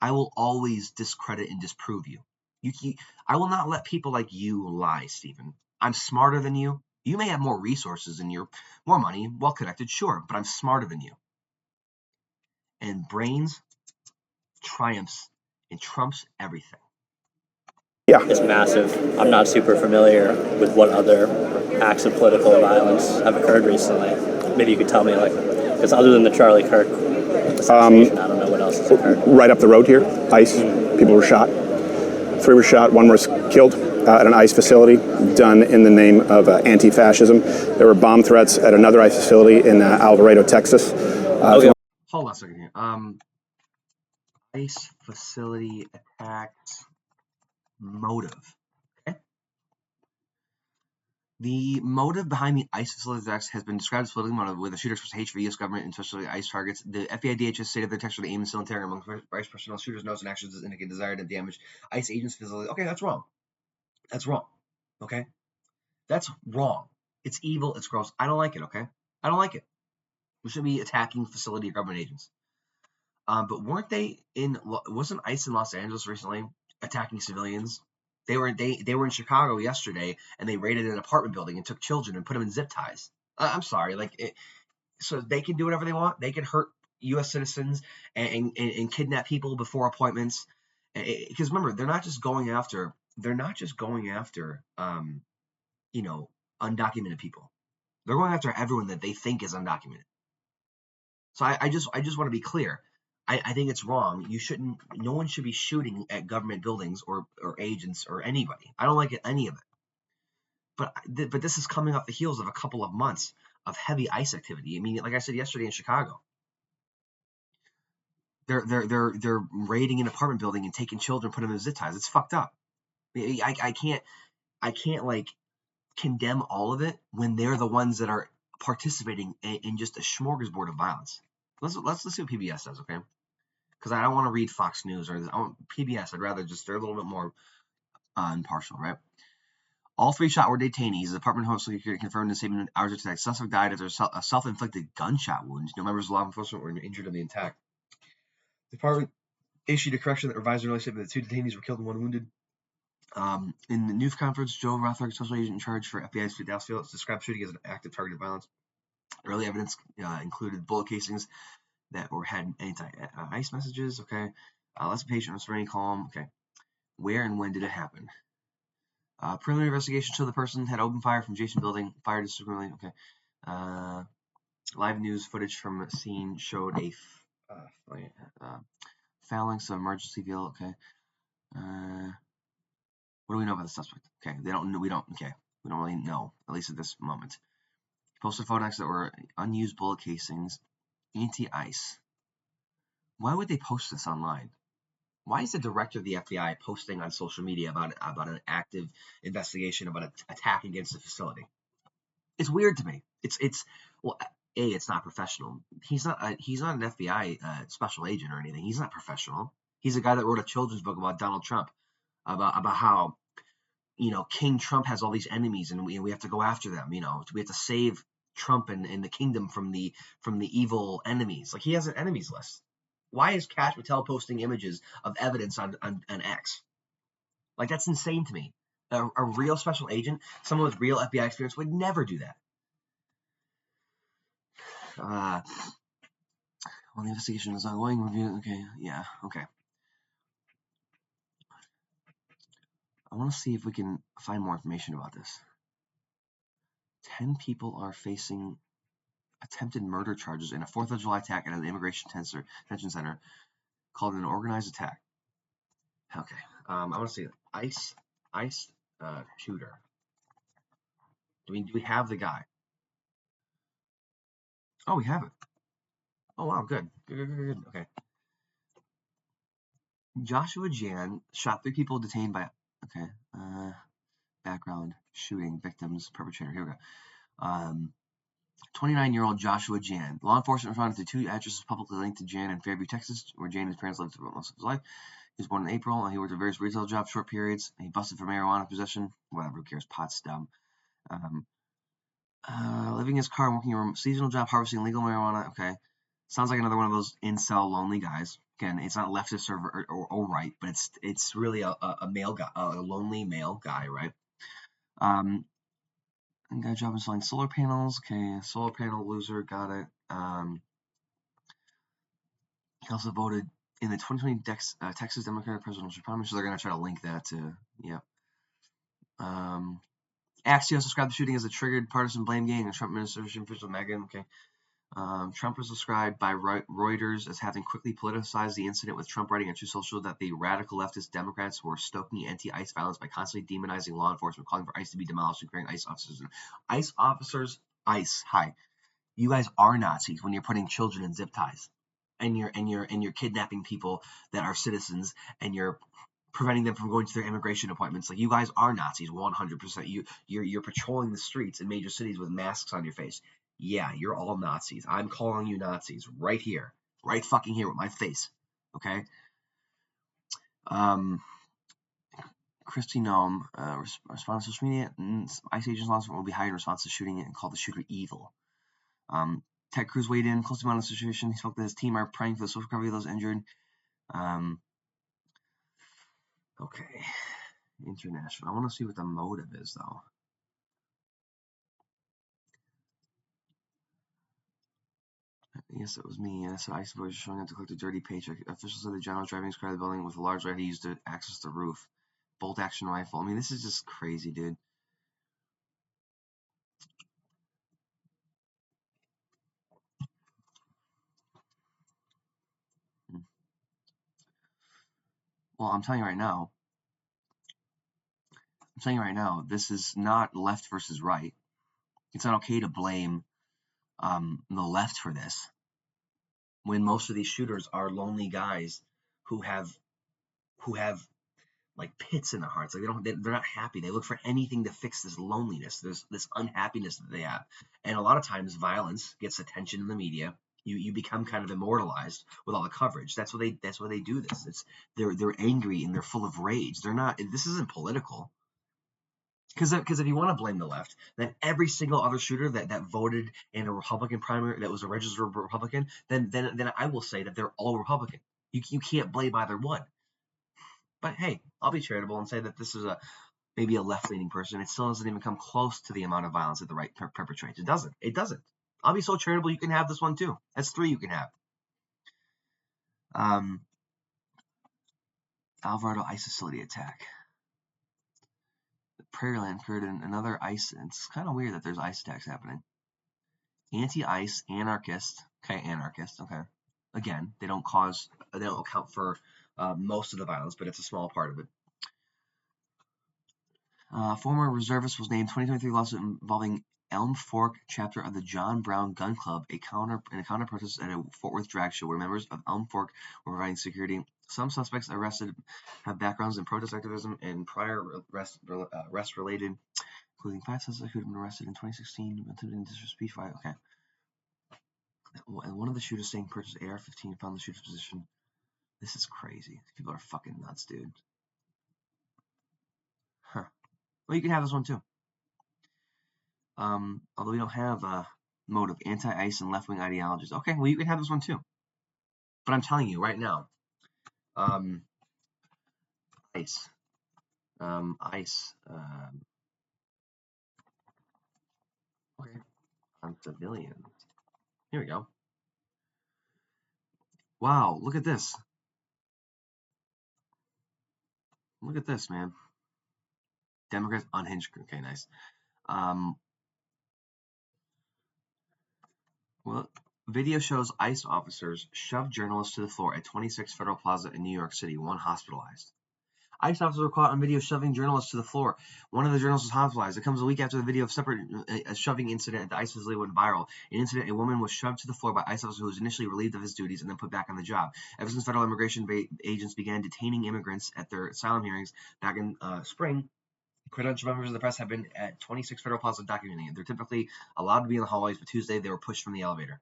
I will always discredit and disprove you. I will not let people like you lie, Stephen. I'm smarter than you. You may have more resources and you're more money, well connected, sure, but I'm smarter than you. And brains triumphs and trumps everything. Yeah. It's massive. I'm not super familiar with what other acts of political violence have occurred recently. Maybe you could tell me, because other than the Charlie Kirk assassination, I don't know what else has occurred. Right up the road here, ICE, people were shot. 3 were shot, 1 was killed at an ICE facility, done in the name of anti-fascism. There were bomb threats at another ICE facility in Alvarado, Texas. Hold on a second here. ICE facility attacks motive. Okay. The motive behind the ICE facility attacks has been described as political motive, with the shooter expressed hatred for U.S. government and especially ICE targets. The FBI DHS stated their text for the aim and still interrogate among ICE personnel. Shooters' notes and actions indicate desire to damage ICE agents' facility. Okay, that's wrong. That's wrong. Okay, that's wrong. It's evil. It's gross. I don't like it. Okay, I don't like it. We should be attacking facility or government agents. But wasn't ICE in Los Angeles recently attacking civilians? They were in Chicago yesterday, and they raided an apartment building and took children and put them in zip ties. I'm sorry, so they can do whatever they want. They can hurt U.S. citizens and kidnap people before appointments. Because remember, they're not just going after undocumented people. They're going after everyone that they think is undocumented. So I just want to be clear. I think it's wrong. No one should be shooting at government buildings or agents or anybody. I don't like any of it. But this is coming off the heels of a couple of months of heavy ICE activity. I mean, like I said yesterday in Chicago, they're raiding an apartment building and taking children, putting them in zip ties. It's fucked up. I can't condemn all of it when they're the ones that are participating in just a smorgasbord of violence. Let's see what PBS says, okay? Because I don't want to read Fox News or PBS. I'd rather they're a little bit more impartial, right? All 3 shot were detainees. The Department of Homeland Security confirmed in a statement hours after the suspect died after a self-inflicted gunshot wound. No members of law enforcement were injured in the attack. The department issued a correction that revised an earlier statement that 2 detainees were killed and 1 wounded. In the news conference, Joe Rothberg, special agent in charge for FBI's Dallas Field, described shooting as an act of targeted violence. Early evidence included bullet casings that had anti-ICE messages. Okay, let's be patient, let's remain calm. Okay, where and when did it happen? Preliminary investigation showed the person had opened fire from Jason building. Fire discriminately. Okay. Live news footage from the scene showed a phalanx of emergency vehicle. Okay. What do we know about the suspect? Okay, we don't really know, at least at this moment. Posted photos that were unused bullet casings, anti-ice. Why would they post this online? Why is the director of the FBI posting on social media about an active investigation about an attack against the facility? It's weird to me. Well, it's not professional. He's not an FBI special agent or anything. He's not professional. He's a guy that wrote a children's book about Donald Trump, about how King Trump has all these enemies and we have to go after them. We have to save Trump and the kingdom from the evil enemies. Like, he has an enemies list. Why is Kash Patel posting images of evidence on X? Like, that's insane to me. A real special agent, someone with real FBI experience, would never do that. Well, the investigation is ongoing. Review. Okay, yeah, okay. I want to see if we can find more information about this. 10 people are facing attempted murder charges in a 4th of July attack at an immigration detention center called an organized attack. Okay, I want to see ICE shooter. Do we have the guy? Oh, we have it. Oh wow, good. Okay. Joshua Jan shot 3 people detained by. Okay. Background: shooting victims, perpetrator. Here we go. 29-year-old Joshua Jan. Law enforcement responded to 2 addresses publicly linked to Jan in Fairview, Texas, where Jan and his parents lived throughout most of his life. He was born in April, and he worked at various retail jobs short periods. He busted for marijuana possession. Whatever, who cares? Pot's dumb. Living in his car and working a seasonal job harvesting legal marijuana. Okay. Sounds like another one of those incel lonely guys. Again, it's not leftist or right, but it's really a male guy, a lonely male guy, right? And got a job installing solar panels. Okay, solar panel loser, got it. He also voted in the 2020 Texas Democratic presidential primary, so they're going to try to link that to, yeah. Axios described the shooting as a triggered partisan blame game and Trump administration official Megan. Okay. Trump was described by Reuters as having quickly politicized the incident, with Trump writing on Truth Social that the radical leftist Democrats were stoking anti-ICE violence by constantly demonizing law enforcement, calling for ICE to be demolished and creating ICE officers. ICE, hi. You guys are Nazis when you're putting children in zip ties, and you're kidnapping people that are citizens, and you're preventing them from going to their immigration appointments. Like, you guys are Nazis 100%. You're patrolling the streets in major cities with masks on your face. Yeah, you're all Nazis. I'm calling you Nazis right here. Right fucking here with my face. Okay? Christy Nome, response to social media, ICE agents law enforcement will be hired in response to shooting it and called the shooter evil. Ted Cruz weighed in closely on the situation. He spoke that his team are praying for the swift recovery of those injured. Okay. International. I want to see what the motive is, though. Yes, it was me. Yes, ICE boys showing up to collect a dirty paycheck. Officials said the general was driving his car to the building with a large light he used to access the roof. Bolt action rifle. I mean, this is just crazy, dude. Well, I'm telling you right now, this is not left versus right. It's not okay to blame the left for this, when most of these shooters are lonely guys who have like pits in their hearts. Like, they're not happy. They look for anything to fix this loneliness, this unhappiness that they have. And a lot of times violence gets attention in the media. You become kind of immortalized with all the coverage. That's why they do this. They're angry and they're full of rage. This isn't political. Because if you want to blame the left, then every single other shooter that voted in a Republican primary, that was a registered Republican, then I will say that they're all Republican. You can't blame either one. But hey, I'll be charitable and say that this is maybe a left-leaning person. It still doesn't even come close to the amount of violence that the right perpetrates. It doesn't. I'll be so charitable you can have this one too. That's 3 you can have. Alvarado ICE facility attack. Prairieland created another ICE. It's kind of weird that there's ICE attacks happening. Anti-ICE anarchist. Okay, anarchist. Okay. Again, they don't account for most of the violence, but it's a small part of it. Former reservist was named 2023 lawsuit involving Elm Fork chapter of the John Brown Gun Club, a counter protest at a Fort Worth drag show where members of Elm Fork were providing security. Some suspects arrested have backgrounds in protest activism and prior arrest related, including 5 suspects who had been arrested in 2016 attempting to speech fight. Okay. And one of the shooters saying purchased AR-15 and found the shooter's position. This is crazy. These people are fucking nuts, dude. Huh. Well, you can have this one too. Although we don't have a mode of anti-ICE and left-wing ideologies. Okay, well, you can have this one too. But I'm telling you right now, ICE. Okay, on civilians. Here we go. Wow, look at this. Look at this, man. Democrats unhinged. Okay, nice. Well, video shows ICE officers shove journalists to the floor at 26 Federal Plaza in New York City, one hospitalized. ICE officers were caught on video shoving journalists to the floor. One of the journalists was hospitalized. It comes a week after the video of a shoving incident at the ICE facility went viral. In an incident, a woman was shoved to the floor by ICE officer who was initially relieved of his duties and then put back on the job. Ever since federal immigration agents began detaining immigrants at their asylum hearings back in spring, credentialed members of the press have been at 26 Federal Plaza documenting it. They're typically allowed to be in the hallways, but Tuesday they were pushed from the elevator.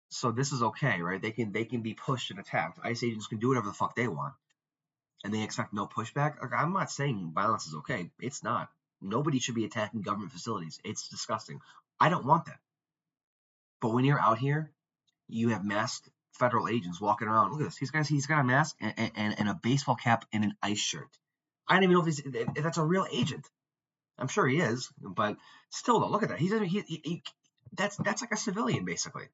So this is okay, right? They can be pushed and attacked. ICE agents can do whatever the fuck they want. And they expect no pushback. Like, I'm not saying violence is okay. It's not. Nobody should be attacking government facilities. It's disgusting. I don't want that. But when you're out here, you have masked federal agents walking around. Look at this. He's got a mask and a baseball cap and an ICE shirt. I don't even know if that's a real agent. I'm sure he is, but still, though, look at that. That's like a civilian, basically.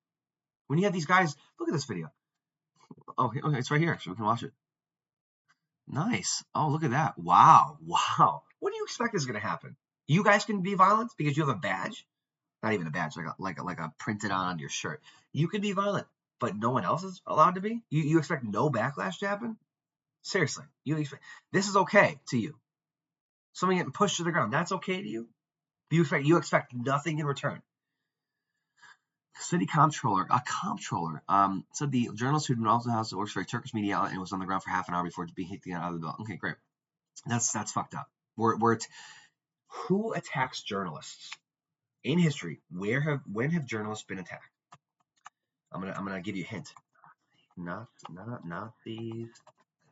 When you have these guys, look at this video. Oh, okay, it's right here, so we can watch it. Nice. Oh, look at that. Wow. What do you expect is going to happen? You guys can be violent because you have a badge? Not even a badge, like a printed on your shirt. You can be violent, but no one else is allowed to be? You expect no backlash to happen? Seriously. This is okay to you. Someone getting pushed to the ground, that's okay to you? You expect nothing in return. City comptroller, said the journalist who'd been also house that works for a Turkish media outlet and was on the ground for half an hour before being hit out of the building. Okay, great. That's fucked up. Who attacks journalists in history? When have journalists been attacked? I'm gonna give you a hint. Nazis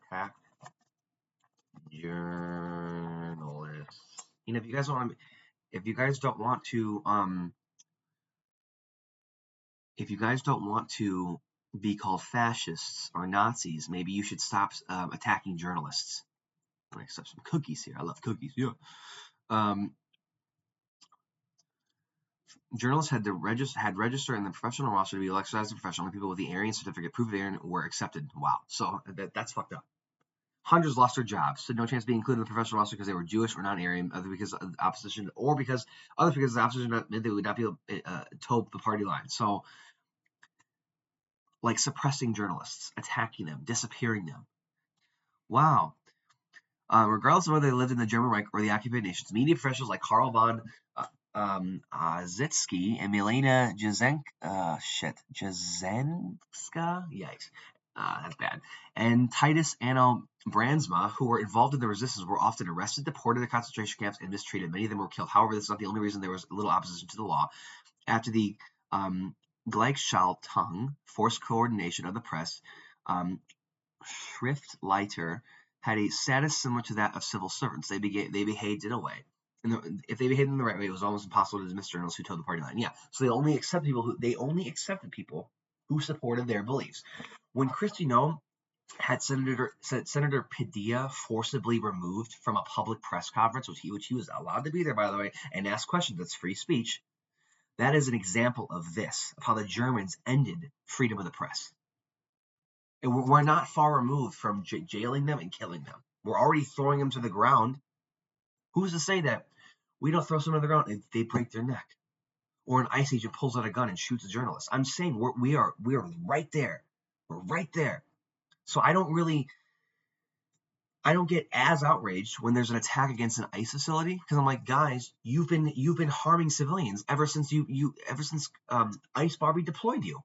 attack journalists. You know, if you guys don't want to be called fascists or Nazis, maybe you should stop attacking journalists. I'm gonna accept some cookies here. I love cookies. Yeah. Journalists had register in the professional roster to be elected as a professional. People with the Aryan certificate proof they were accepted. Wow. So that's fucked up. Hundreds lost their jobs, so no chance of being included in the professional roster because they were Jewish or non-Aryan, either because of the opposition or because the opposition meant they would not be able to toe the party line. So, like suppressing journalists, attacking them, disappearing them. Wow. Regardless of whether they lived in the German Reich or the occupied nations, media professionals like Karl von Zitsky and Milena Jazenska, yikes, that's bad, and Titus Anno Brandsma, who were involved in the resistance, were often arrested, deported to concentration camps, and mistreated. Many of them were killed. However, this is not the only reason there was little opposition to the law. After the Gleichschaltung, forced coordination of the press, Schriftleiter had a status similar to that of civil servants. They behaved in a way. And if they behaved in the right way, it was almost impossible to dismiss journalists who told the party line. Yeah, so they only accepted people who supported their beliefs. When Kristi Noem had Senator Padilla forcibly removed from a public press conference, which he was allowed to be there, by the way, and ask questions, that's free speech. That is an example of how the Germans ended freedom of the press. And we're not far removed from jailing them and killing them. We're already throwing them to the ground Who's to say that we don't throw someone on the ground and they break their neck? Or an ICE agent pulls out a gun and shoots a journalist. I'm saying we are right there. We're right there. So I don't get as outraged when there's an attack against an ICE facility, because I'm like, guys, you've been harming civilians ever since ICE Barbie deployed you,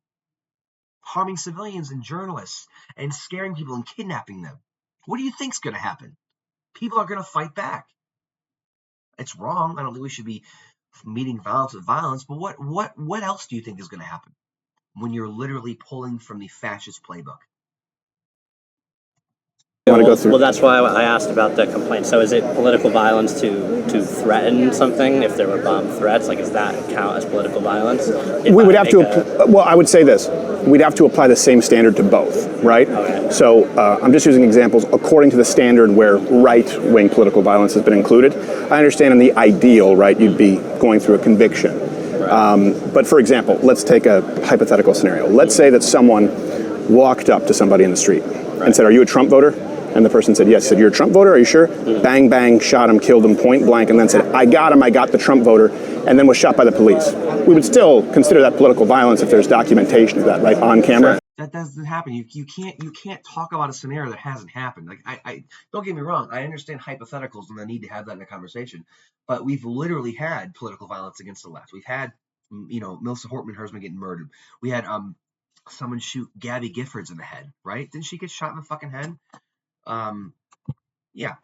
harming civilians and journalists and scaring people and kidnapping them. What do you think's going to happen? People are going to fight back. It's wrong. I don't think we should be meeting violence with violence. But what else do you think is going to happen when you're literally pulling from the fascist playbook? Well, that's why I asked about the complaint. So is it political violence to threaten something if there were bomb threats? Like, does that count as political violence? We would have to, well, I would say this. We'd have to apply the same standard to both, right? Okay. So I'm just using examples according to the standard where right-wing political violence has been included. I understand in the ideal, right, you'd be going through a conviction. Right. But for example, let's take a hypothetical scenario. Let's say that someone walked up to somebody in the street and said, "Are you a Trump voter?" And the person said, "Yes." Said, "You're a Trump voter? Are you sure?" Bang, bang, shot him, killed him, point blank, and then said, "I got him, I got the Trump voter," and then was shot by the police. We would still consider that political violence if there's documentation of that, right, on camera. That doesn't happen. You can't talk about a scenario that hasn't happened. Like I don't get me wrong. I understand hypotheticals and the need to have that in a conversation, but we've literally had political violence against the left. We've had, Melissa Hortman, her husband, getting murdered. We had someone shoot Gabby Giffords in the head. Right? Didn't she get shot in the fucking head? Yeah,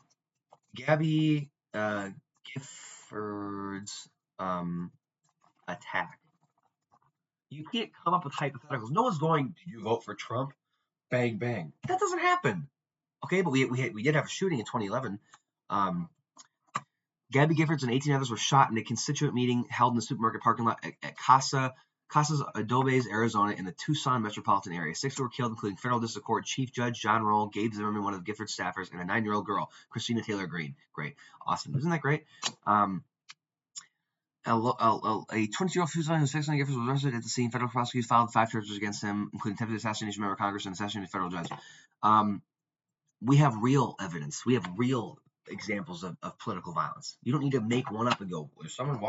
Gabby Giffords attack. You can't come up with hypotheticals. No one's going, "Did you vote for Trump?" Bang bang. That doesn't happen. Okay, but we did have a shooting in 2011. Gabby Giffords and 18 others were shot in a constituent meeting held in the supermarket parking lot at Casas Adobes, Arizona, in the Tucson metropolitan area. 6 were killed, including federal district court Chief Judge John Roll, Gabe Zimmerman, one of Gifford's staffers, and a 9-year-old girl, Christina Taylor Green. Great. Awesome. Isn't that great? A 20-year-old Tucson who was 6 Giffords was arrested at the scene. Federal prosecutors filed 5 charges against him, including attempted assassination of a member of Congress and assassination of a federal judge. We have real evidence. We have real examples of political violence. You don't need to make one up and go, if someone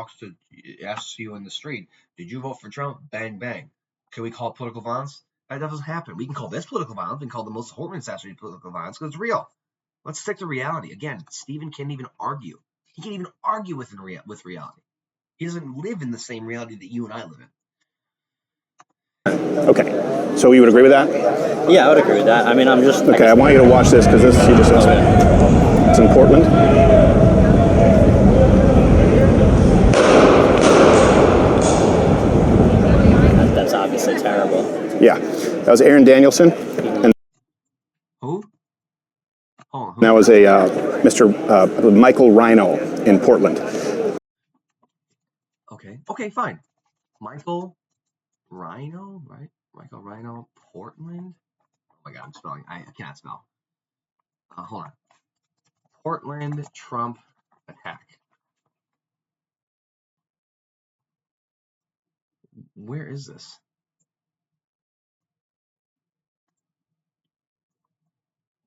asks you in the street, "Did you vote for Trump?" Bang, bang. Can we call it political violence? That doesn't happen. We can call this political violence. We can call the Melissa Hortman assassination political violence because it's real. Let's stick to reality. Again, Stephen can't even argue. He can't even argue with reality. He doesn't live in the same reality that you and I live in. Okay, so you would agree with that? Yeah, I would agree with that. I mean, I'm just... Okay, I want you to watch this because it's in Portland. That's obviously terrible. Yeah, that was Aaron Danielson. And Who? Oh, who? that was a Mr. Michael Rhino in Portland. Okay, fine. Michael Rhino, right? Michael Rhino, Portland. Oh my God, I'm spelling. I cannot spell. Hold on. Portland Trump attack. Where is this?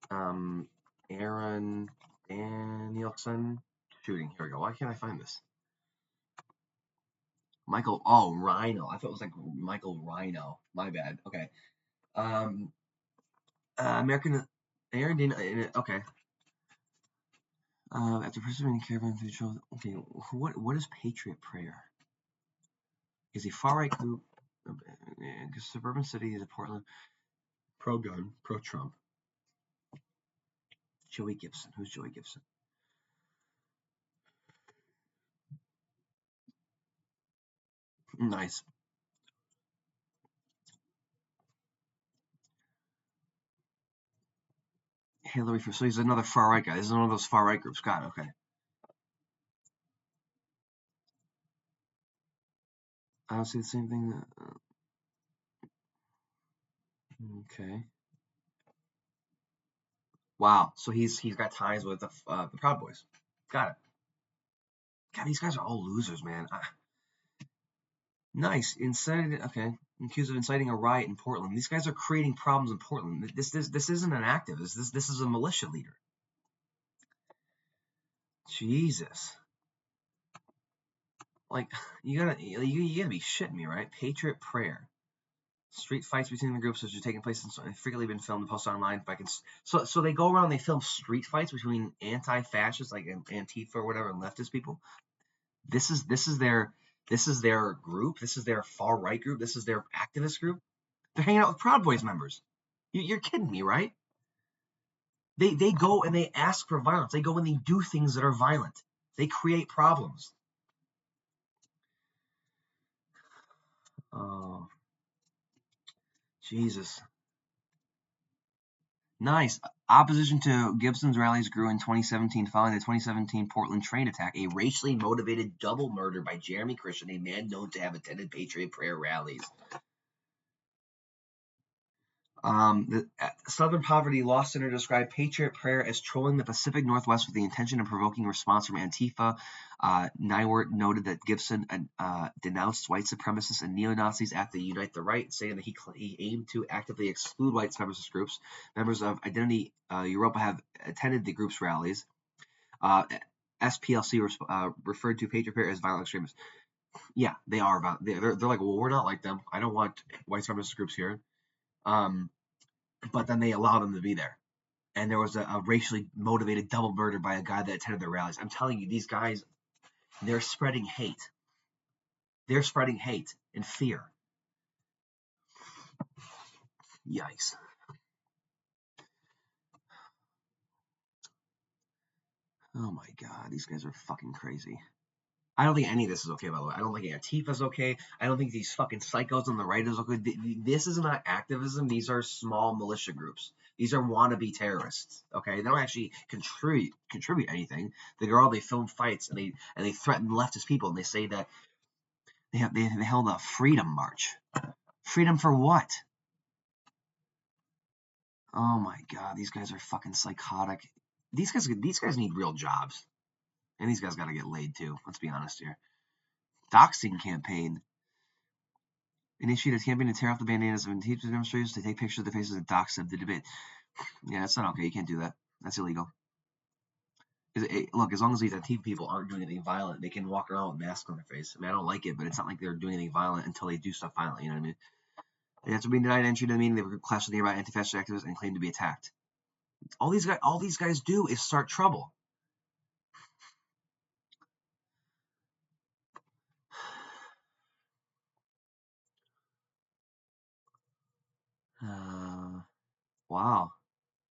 Aaron Danielson shooting. Here we go. Why can't I find this? Michael. Oh, Rhino. I thought it was like Michael Rhino. My bad. Okay. American Aaron Danielson. Okay. After pursuing caravan through trouble. Okay. What is Patriot Prayer? Is a far-right group. Suburban city is a Portland. Pro-gun, pro-Trump. Joey Gibson. Who's Joey Gibson? Nice. Hillary. So he's another far-right guy. This is one of those far-right groups. Got it. Okay. I don't see the same thing. Okay. Wow. So he's got ties with the Proud Boys. Got it. God, these guys are all losers, man. Nice. Okay. Accused of inciting a riot in Portland. These guys are creating problems in Portland. This isn't an activist. This is a militia leader. Jesus. Like, you gotta be shitting me, right? Patriot Prayer. Street fights between the groups which are taking place and frequently been filmed and posted online. If I can, so they go around, they film street fights between anti-fascists like Antifa or whatever and leftist people. This is their group. This is their far right group. This is their activist group. They're hanging out with Proud Boys members. You're kidding me, right? They go and they ask for violence. They go and they do things that are violent. They create problems. Oh, Jesus. Nice. Opposition to Gibson's rallies grew in 2017 following the 2017 Portland train attack, a racially motivated double murder by Jeremy Christian, a man known to have attended Patriot Prayer rallies. The Southern Poverty Law Center described Patriot Prayer as trolling the Pacific Northwest with the intention of provoking response from Antifa. Nywert noted that Gibson denounced white supremacists and neo-Nazis after Unite the Right, saying that he aimed to actively exclude white supremacist groups. Members of Identity Europa have attended the group's rallies. SPLC referred to Patriot Prayer as violent extremists. Yeah, they are violent. They're like, well, we're not like them. I don't want white supremacist groups here. But then they allow them to be there. And there was a racially motivated double murder by a guy that attended their rallies. I'm telling you, these guys, they're spreading hate. They're spreading hate and fear. Yikes. Oh my God, these guys are fucking crazy. I don't think any of this is okay, by the way. I don't think Antifa's okay. I don't think these fucking psychos on the right is okay. This is not activism. These are small militia groups. These are wannabe terrorists. Okay, they don't actually contribute anything. They film fights and they threaten leftist people and they say that they held a freedom march. Freedom for what? Oh my God, these guys are fucking psychotic. These guys need real jobs, and these guys got to get laid too. Let's be honest here. Doxing campaign. Initiate a campaign to tear off the bandanas of Antifa demonstrators to take pictures of the faces of dox of the debate. Yeah, that's not okay. You can't do that. That's illegal. Look, as long as these Antifa people aren't doing anything violent, they can walk around with masks on their face. I mean, I don't like it, but it's not like they're doing anything violent until they do stuff violent. You know what I mean? They have to be denied entry to the meeting. They were clashed with nearby anti-fascist activists and claimed to be attacked. All these guys do is start trouble.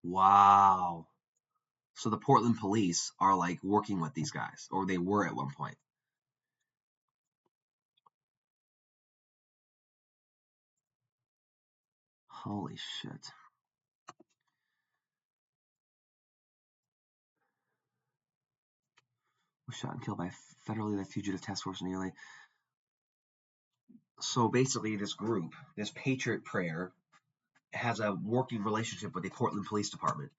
Wow. So the Portland police are like working with these guys, or they were at one point. Holy shit. Was shot and killed by federally led fugitive task force in LA. So basically, this group, this Patriot Prayer, has a working relationship with the Portland Police Department.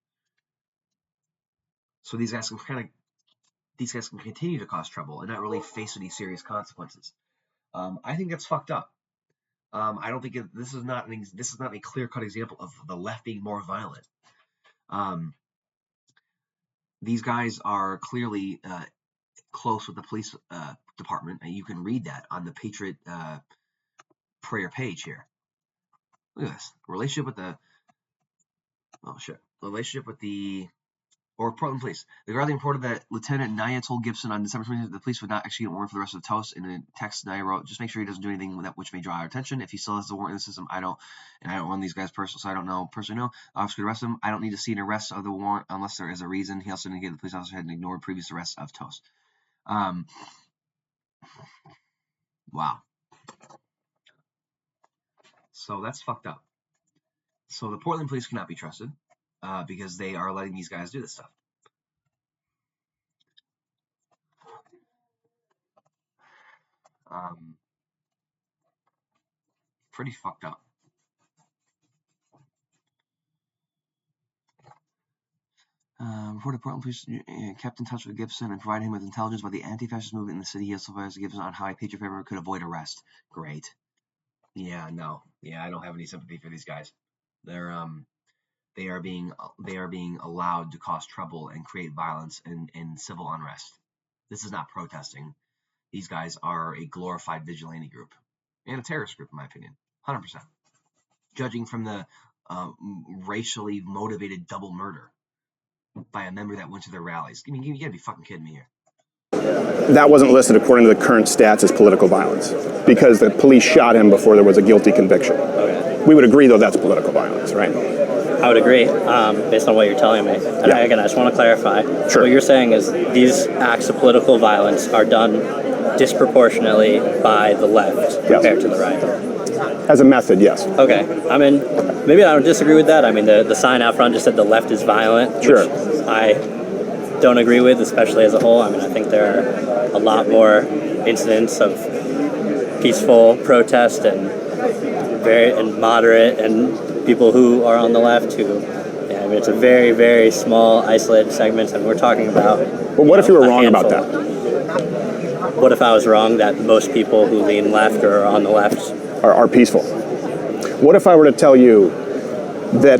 So these guys can continue to cause trouble and not really face any serious consequences. I think that's fucked up. I don't think this is not a clear-cut example of the left being more violent. These guys are clearly close with the police department, and you can read that on the Patriot Prayer page here. Look at this relationship with the Portland Police. The Guardian reported that Lieutenant Naya told Gibson on December 20th that the police would not execute a warrant for the rest of the toast. In a text, Naya wrote, "Just make sure he doesn't do anything which may draw our attention. If he still has the warrant in the system, I don't run these guys personally, so I don't personally know. Officer could arrest him. I don't need to see an arrest of the warrant unless there is a reason." He also indicated the police officer had ignored previous arrests of toast. Wow. So that's fucked up. So the Portland police cannot be trusted because they are letting these guys do this stuff. Pretty fucked up. Reported Portland police kept in touch with Gibson and provided him with intelligence about the anti-fascist movement in the city. He also advised Gibson on how a Patriot member could avoid arrest. Great. Yeah, no. Yeah, I don't have any sympathy for these guys. They're they are being allowed to cause trouble and create violence and civil unrest. This is not protesting. These guys are a glorified vigilante group and a terrorist group, in my opinion, 100%. Judging from the racially motivated double murder by a member that went to their rallies. You gotta be fucking kidding me here. That wasn't listed according to the current stats as political violence because the police shot him before there was a guilty conviction. Okay. We would agree, though, that's political violence, right? I would agree, based on what you're telling me. And Yeah. again, I just want to clarify. Sure. What you're saying is these acts of political violence are done disproportionately by the left compared to the right. As a method, yes. Okay. I mean, maybe I don't disagree with that. I mean, the sign out front just said the left is violent, Sure. which I don't agree with, especially as a whole. I mean, I think there are a lot more incidents of peaceful protest and moderate and people who are on the left who, I mean, it's a very, very small, isolated segment, and we're talking about. But what if you were wrong about that? What if I was wrong that most people who lean left or are on the left Are peaceful? What if I were to tell you that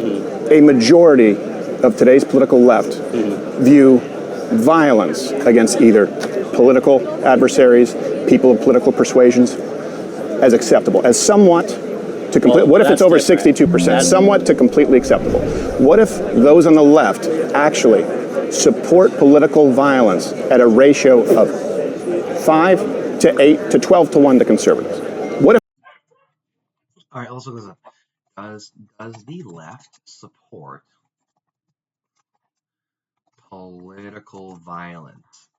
a majority of today's political left view violence against either political adversaries, people of political persuasions, as acceptable, as somewhat to complete? What if it's over 62%? Somewhat to completely acceptable. What if those on the left actually support political violence at a ratio of 5 to 8 to 12 to 1 to conservatives? What if? All right, let's look this up. Does the left support political violence?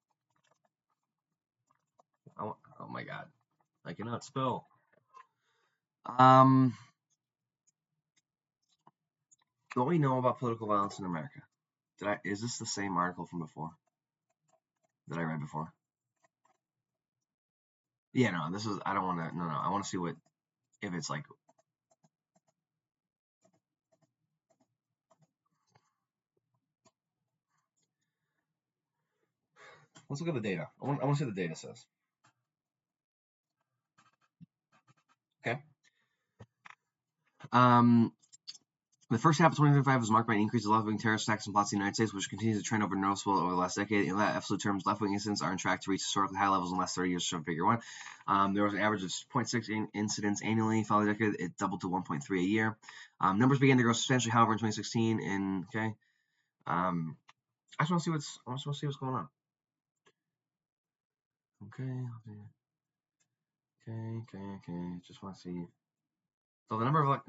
Oh my God, I cannot spell. What we know about political violence in America? Is this the same article from before that I read before? Yeah, no, this is. I don't want to. No, I want to see if it's like. Let's look at the data. I want to see what the data says. Okay. The first half of 2025 was marked by an increase of left-wing terrorist attacks and plots in the United States, which continues to trend over noticeable over the last decade. In absolute terms, left-wing incidents are on track to reach historically high levels in the last 30 years, show figure 1. There was an average of 0.6 incidents annually. Following the decade, it doubled to 1.3 a year. Numbers began to grow substantially, however, in 2016. And okay, I just want to see what's going on. Okay. Just want to see. So the number of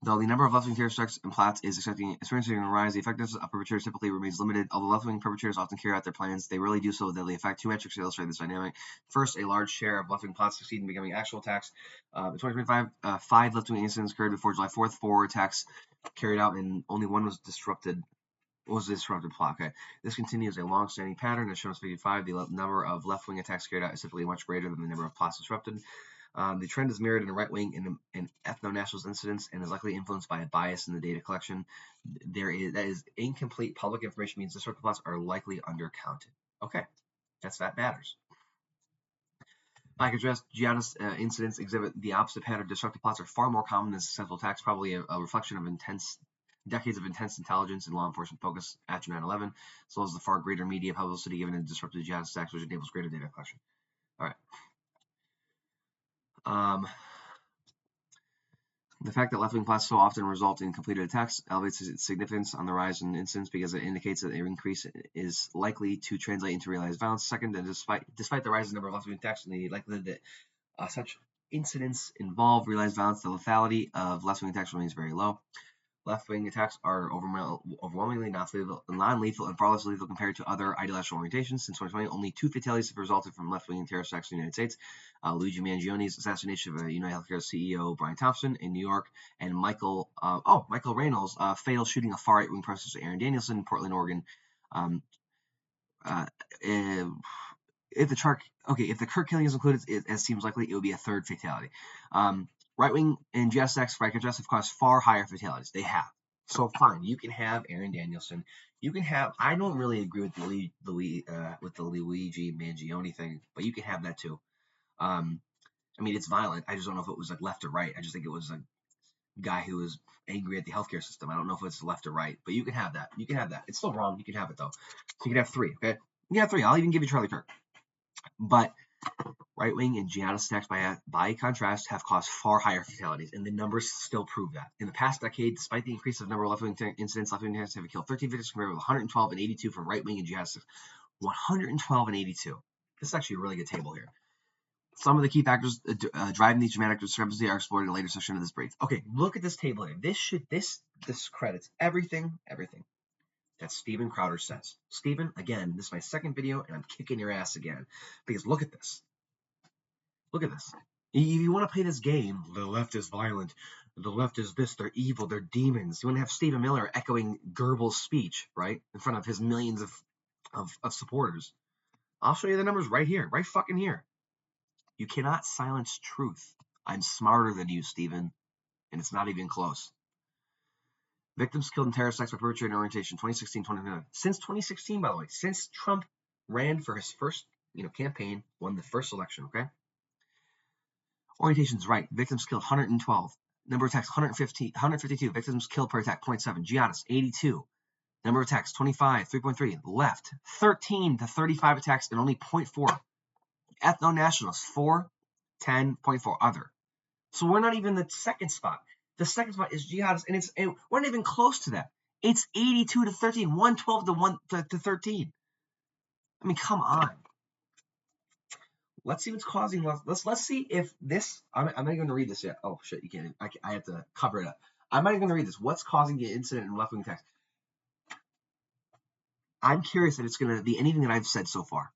Though the number of left-wing terrorist strikes and plots is experiencing a rise, the effectiveness of perpetrators typically remains limited. Although left-wing perpetrators often carry out their plans, they rarely do so with deadly effect. Two metrics illustrate this dynamic. First, a large share of left-wing plots succeed in becoming actual attacks. In 2025, 5 left-wing incidents occurred before July 4th. 4 attacks carried out, and only one was disrupted plot. Okay, this continues a long-standing pattern. As shown in figure 5, the number of left-wing attacks carried out is typically much greater than the number of plots disrupted. The trend is mirrored in right-wing and ethno-nationalist incidents and is likely influenced by a bias in the data collection. That is incomplete public information means disruptive plots are likely undercounted. Okay, that matters. By contrast, jihadist incidents exhibit the opposite pattern. Disruptive plots are far more common than successful attacks, probably a reflection of decades of intense intelligence and law enforcement focus after 9/11, as well as the far greater media publicity given to disruptive jihadist attacks, which enables greater data collection. All right. The fact that left-wing plots so often result in completed attacks elevates its significance on the rise in incidents because it indicates that their increase is likely to translate into realized violence. Second, and despite the rising number of left-wing attacks and the likelihood that such incidents involve realized violence, the lethality of left-wing attacks remains very low. Left-wing attacks are overwhelmingly non-lethal and far less lethal compared to other ideological orientations. Since 2020, only 2 fatalities have resulted from left-wing terrorist attacks in the United States. Luigi Mangione's assassination of United Healthcare CEO Brian Thompson in New York, and Michael Reynolds' fatal shooting of far right-wing protester Aaron Danielson in Portland, Oregon. If the Kirk killing is included, as seems likely, it would be a third fatality. Right-wing and jihadist attacks, by contrast, have caused far higher fatalities. They have. So fine, you can have Aaron Danielson. You can have. I don't really agree with the Luigi Mangione thing, but you can have that too. I mean, it's violent. I just don't know if it was like left or right. I just think it was like guy who was angry at the healthcare system. I don't know if it's left or right, but you can have that. You can have that. It's still wrong. You can have it though. So you can have 3. Okay, you can have 3. I'll even give you Charlie Kirk. But right-wing and jihadist attacks, by contrast, have caused far higher fatalities, and the numbers still prove that. In the past decade, despite the increase of number of left-wing incidents, left-wing attacks have killed 13 victims compared with 112 and 82 for right-wing and jihadist. 112 and 82. This is actually a really good table here. Some of the key factors driving these dramatic discrepancies are explored in a later section of this brief. Okay, look at this table here. This discredits everything that Steven Crowder says. Steven, again, this is my second video, and I'm kicking your ass again. Because look at this. Look at this. If you want to play this game, the left is violent, the left is this, they're evil, they're demons. You want to have Stephen Miller echoing Goebbels' speech, right, in front of his millions of supporters. I'll show you the numbers right here, right fucking here. You cannot silence truth. I'm smarter than you, Stephen, and it's not even close. Victims killed in terrorist acts by perpetrator orientation, 2016, 2019. Since 2016, by the way, since Trump ran for his first, campaign, won the first election, okay? Orientation's right. Victims killed 112. Number of attacks 152. Victims killed per attack 0.7. Jihadists 82. Number of attacks 25, 3.3. Left 13 to 35 attacks and only 0.4. Ethno-nationalists 4, 10.4. Other. So we're not even the second spot. The second spot is jihadists, and we're not even close to that. It's 82 to 13, 112 to 13. I mean, come on. Let's see what's causing. Let's see if this. I'm not even going to read this yet. Oh shit, you can't. I have to cover it up. I'm not even going to read this. What's causing the incident in left-wing attacks? I'm curious if it's going to be anything that I've said so far.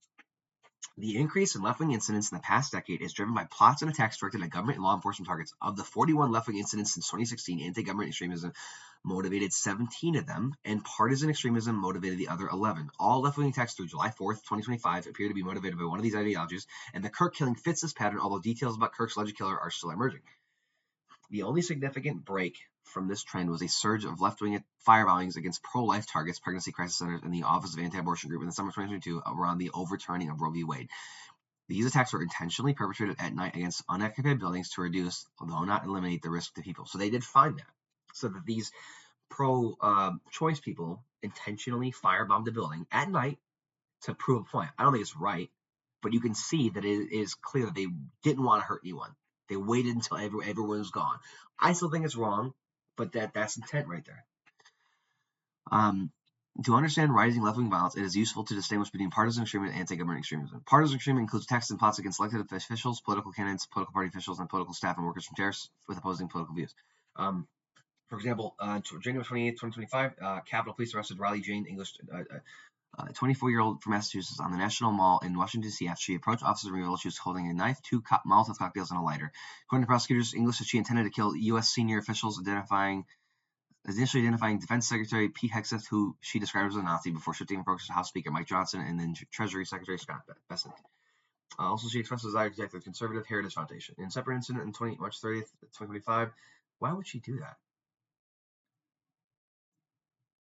The increase in left-wing incidents in the past decade is driven by plots and attacks directed at government and law enforcement targets. Of the 41 left-wing incidents since 2016, anti-government extremism motivated 17 of them, and partisan extremism motivated the other 11. All left-wing attacks through July 4th, 2025 appear to be motivated by one of these ideologies, and the Kirk killing fits this pattern, although details about Kirk's alleged killer are still emerging. The only significant break from this trend was a surge of left-wing firebombings against pro-life targets, pregnancy crisis centers, and the Office of Anti-Abortion Group in the summer of 2022 around the overturning of Roe v. Wade. These attacks were intentionally perpetrated at night against unoccupied buildings to reduce, although not eliminate, the risk to people. So they did find that. So that these pro-choice people intentionally firebombed the building at night to prove a point. I don't think it's right, but you can see that it is clear that they didn't want to hurt anyone. They waited until everyone was gone. I still think it's wrong, but that's intent right there. To understand rising left-wing violence, it is useful to distinguish between partisan extremism and anti-government extremism. Partisan extremism includes attacks and plots against elected officials, political candidates, political party officials, and political staff and workers from terrorists with opposing political views. For example, January 28, 2025, Capitol Police arrested Riley Jane English, a 24-year-old from Massachusetts, on the National Mall in Washington, D.C. after she approached officers and revealed she was holding a knife, 2 Molotov cocktails, and a lighter. According to prosecutors, English said she intended to kill U.S. senior officials, initially identifying Defense Secretary Pete Hegseth, who she described as a Nazi, before shifting approaches to House Speaker Mike Johnson and then Treasury Secretary Scott Bessent. Also, she expressed a desire to protect the Conservative Heritage Foundation. In a separate incident on March 30th, 2025, why would she do that?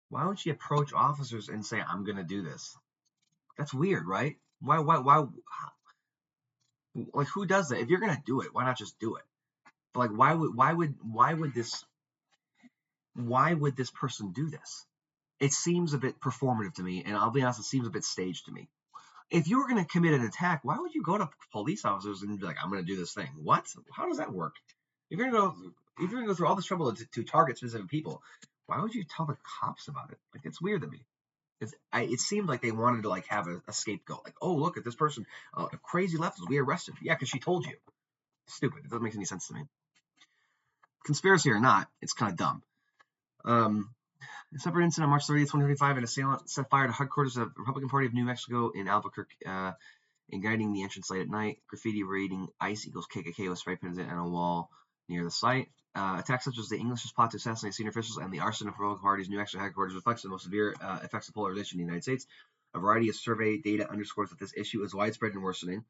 Why would she approach officers and say, I'm going to do this? That's weird, right? Why, like, who does that? If you're going to do it, why not just do it? But, like, why would this person do this? It seems a bit performative to me, and I'll be honest, it seems a bit staged to me. If you were going to commit an attack, why would you go to police officers and be like, I'm going to do this thing? What? How does that work? If you're going to go through all this trouble to target specific people, why would you tell the cops about it? Like, it's weird to me. It seemed like they wanted to, like, have a scapegoat. Like, oh, look at this person, a crazy leftist, we arrested. Yeah, because she told you. Stupid. It doesn't make any sense to me. Conspiracy or not, it's kind of dumb. A separate incident on March 30th, 2025, an assailant set fire to headquarters of the Republican Party of New Mexico in Albuquerque, igniting the entrance late at night. Graffiti reading ICE equals KKK was spray painted on a wall near the site. Attacks such as the English's plot to assassinate senior officials and the arson of Republican Party's New Mexico headquarters reflects the most severe effects of polarization in the United States. A variety of survey data underscores that this issue is widespread and worsening.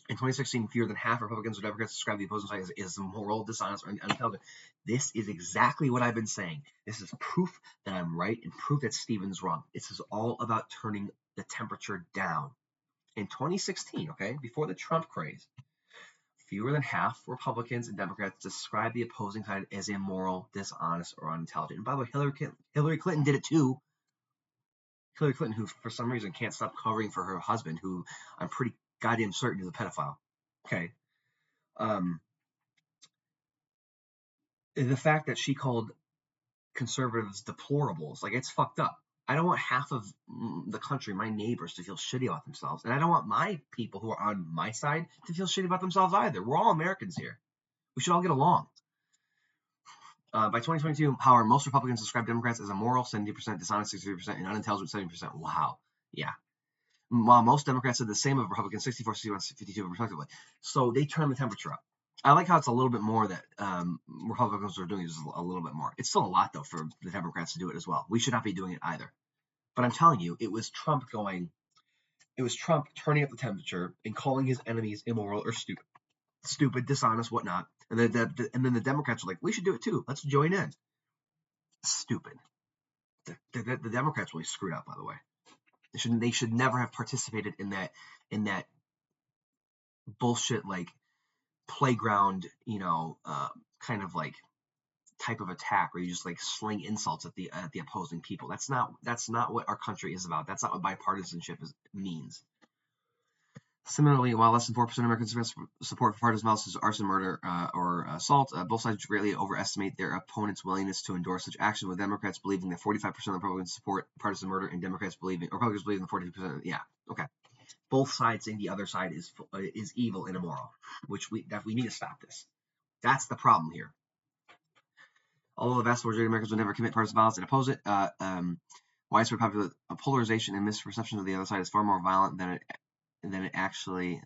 In 2016, fewer than half Republicans or Democrats described the opposing side as immoral, dishonest, or unintelligent. This is exactly what I've been saying. This is proof that I'm right and proof that Steven's wrong. This is all about turning the temperature down. In 2016, okay, before the Trump craze, fewer than half Republicans and Democrats describe the opposing side as immoral, dishonest, or unintelligent. And by the way, Hillary Clinton did it too. Hillary Clinton, who for some reason can't stop covering for her husband, who I'm pretty goddamn certain is a pedophile. Okay. The fact that she called conservatives deplorables, like, it's fucked up. I don't want half of the country, my neighbors, to feel shitty about themselves. And I don't want my people who are on my side to feel shitty about themselves either. We're all Americans here. We should all get along. By 2022, however, most Republicans describe Democrats as immoral, 70%, dishonest, 63%, and unintelligent, 70%. Wow. Yeah. While most Democrats said the same of Republicans, 64, 61, 52, respectively. So they turn the temperature up. I like how it's a little bit more that Republicans are doing, just a little bit more. It's still a lot, though, for the Democrats to do it as well. We should not be doing it either. But I'm telling you, it was Trump turning up the temperature and calling his enemies immoral or stupid, dishonest, whatnot. And then the Democrats were like, we should do it too. Let's join in. Stupid. The Democrats really screwed up, by the way. They should never have participated in that bullshit, like, playground, kind of like type of attack where you just like sling insults at the opposing people. That's not what our country is about. That's not what bipartisanship means. Similarly, while less than 4% of Americans support for partisan violence, such as arson, murder, or assault, both sides greatly overestimate their opponents' willingness to endorse such action, with Democrats believing that 45% of Republicans support partisan murder and Republicans believing the 42%. Yeah, okay. Both sides saying the other side is evil and immoral, which we need to stop this. That's the problem here. Although the vast majority of Americans would never commit partisan violence and oppose it, widespread popular polarization and misperception of the other side is far more violent than it actually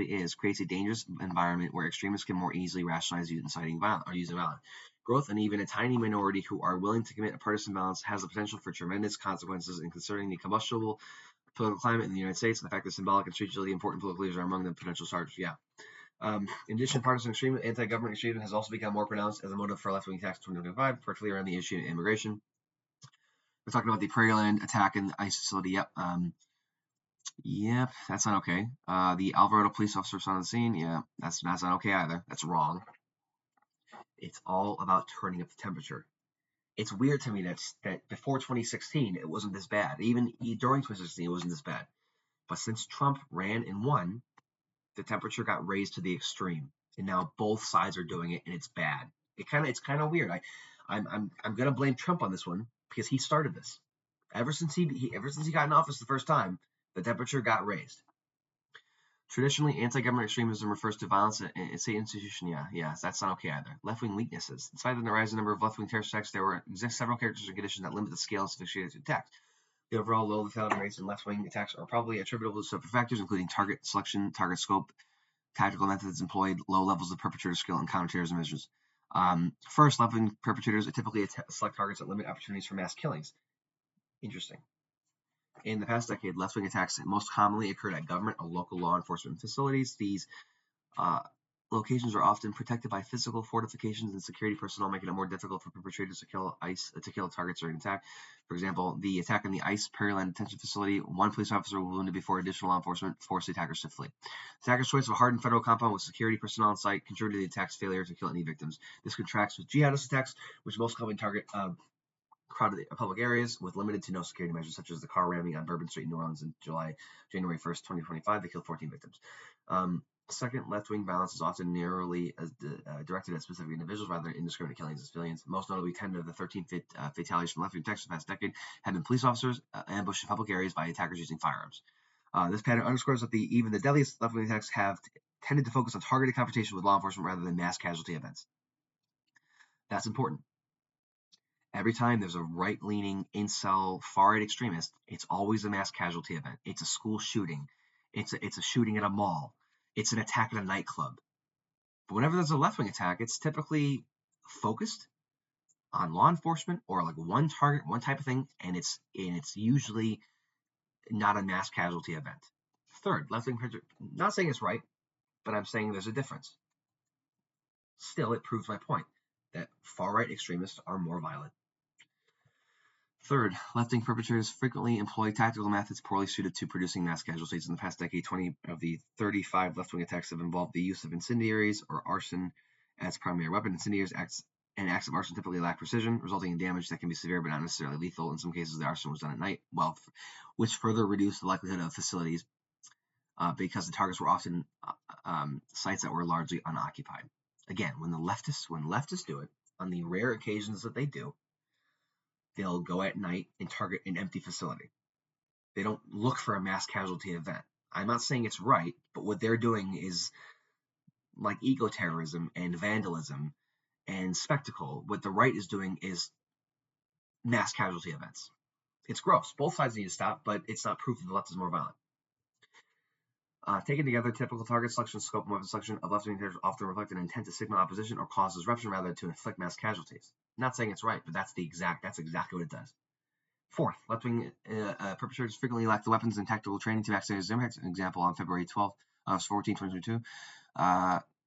is, creates a dangerous environment where extremists can more easily rationalize inciting violence or using violence. Growth, and even a tiny minority who are willing to commit a partisan violence, has the potential for tremendous consequences. In considering the combustible political climate in the United States and the fact that symbolic and strategically important political leaders are among the potential targets. Yeah. In addition, partisan extremism, anti-government extremism has also become more pronounced as a motive for left-wing attacks in 2025, particularly around the issue of immigration. We're talking about the Prairiland attack in the ICE facility. Yep, that's not okay. The Alvarado police officer on the scene. Yeah, that's not okay either. That's wrong. It's all about turning up the temperature. It's weird to me that before 2016 it wasn't this bad. Even during 2016 it wasn't this bad. But since Trump ran and won, the temperature got raised to the extreme, and now both sides are doing it, and it's bad. It's kind of weird. I'm gonna blame Trump on this one because he started this. Ever since he got in office the first time, the temperature got raised. Traditionally, anti-government extremism refers to violence in state institution. Yeah, that's not okay either. Left-wing weaknesses. Despite the rising number of left-wing terrorist attacks, there exist several characters and conditions that limit the scale and sophistication of attacks. The overall low lethality rates in left-wing attacks are probably attributable to several factors, including target selection, target scope, tactical methods employed, low levels of perpetrator skill, and counterterrorism measures. First, left-wing perpetrators typically select targets that limit opportunities for mass killings. Interesting. In the past decade, left-wing attacks most commonly occurred at government or local law enforcement facilities. These locations are often protected by physical fortifications and security personnel, making it more difficult for perpetrators to kill targets during an attack. For example, the attack on the ICE Prairiland detention facility, one police officer was wounded before additional law enforcement forced the attackers to flee. The attacker's choice of a hardened federal compound with security personnel on site contributed to the attack's failure to kill any victims. This contrasts with jihadist attacks, which most commonly target crowded public areas with limited to no security measures, such as the car ramming on Bourbon Street in New Orleans on January 1st, 2025. They killed 14 victims. Second, left-wing violence is often narrowly directed at specific individuals rather than indiscriminate killings of civilians. Most notably, 10 of the 13 fatalities from left-wing attacks in the past decade have been police officers ambushed in public areas by attackers using firearms. This pattern underscores that even the deadliest left-wing attacks have tended to focus on targeted confrontation with law enforcement rather than mass casualty events. That's important. Every time there's a right-leaning, incel, far-right extremist, it's always a mass casualty event. It's a school shooting. It's a shooting at a mall. It's an attack at a nightclub. But whenever there's a left-wing attack, it's typically focused on law enforcement or like one target, one type of thing, and it's usually not a mass casualty event. Third, left-wing, not saying it's right, but I'm saying there's a difference. Still, it proves my point that far-right extremists are more violent. Third, left-wing perpetrators frequently employ tactical methods poorly suited to producing mass casualties. In the past decade, 20 of the 35 left-wing attacks have involved the use of incendiaries or arson as primary weapon. Incendiaries acts of arson typically lack precision, resulting in damage that can be severe but not necessarily lethal. In some cases, the arson was done at night, which further reduced the likelihood of facilities because the targets were often sites that were largely unoccupied. Again, when leftists do it, on the rare occasions that they do, they'll go at night and target an empty facility. They don't look for a mass casualty event. I'm not saying it's right, but what they're doing is like eco-terrorism and vandalism and spectacle. What the right is doing is mass casualty events. It's gross. Both sides need to stop, but it's not proof that the left is more violent. Taken together, typical target selection, scope, and weapon selection of left-wing terrorists often reflect an intent to signal opposition or cause disruption rather than to inflict mass casualties. Not saying it's right, but that's exactly what it does. Fourth, left-wing perpetrators frequently lack the weapons and tactical training to maximize their impact. An example, on February 14, 2022,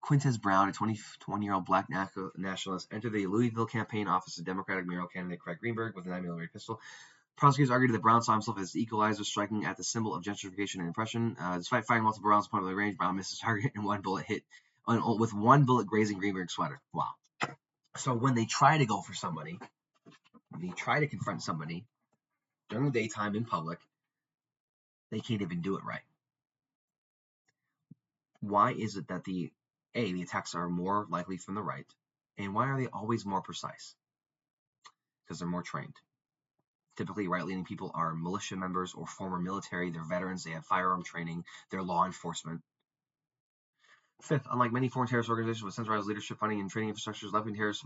Quintez Brown, a 21-year-old black nationalist, entered the Louisville campaign office of Democratic mayoral candidate Craig Greenberg with a 9mm pistol. Prosecutors argued that Brown saw himself as the equalizer, striking at the symbol of gentrification and oppression. Despite firing multiple rounds point blank range, Brown missed his target and one bullet grazing Greenberg's sweater. Wow. So when they try to go for somebody, they try to confront somebody during the daytime in public, they can't even do it right. Why is it that the attacks are more likely from the right, and why are they always more precise? Because they're more trained. Typically, right-leaning people are militia members or former military. They're veterans. They have firearm training. They're law enforcement. Fifth, unlike many foreign terrorist organizations with centralized leadership, funding, and training infrastructures, left-wing terrorists,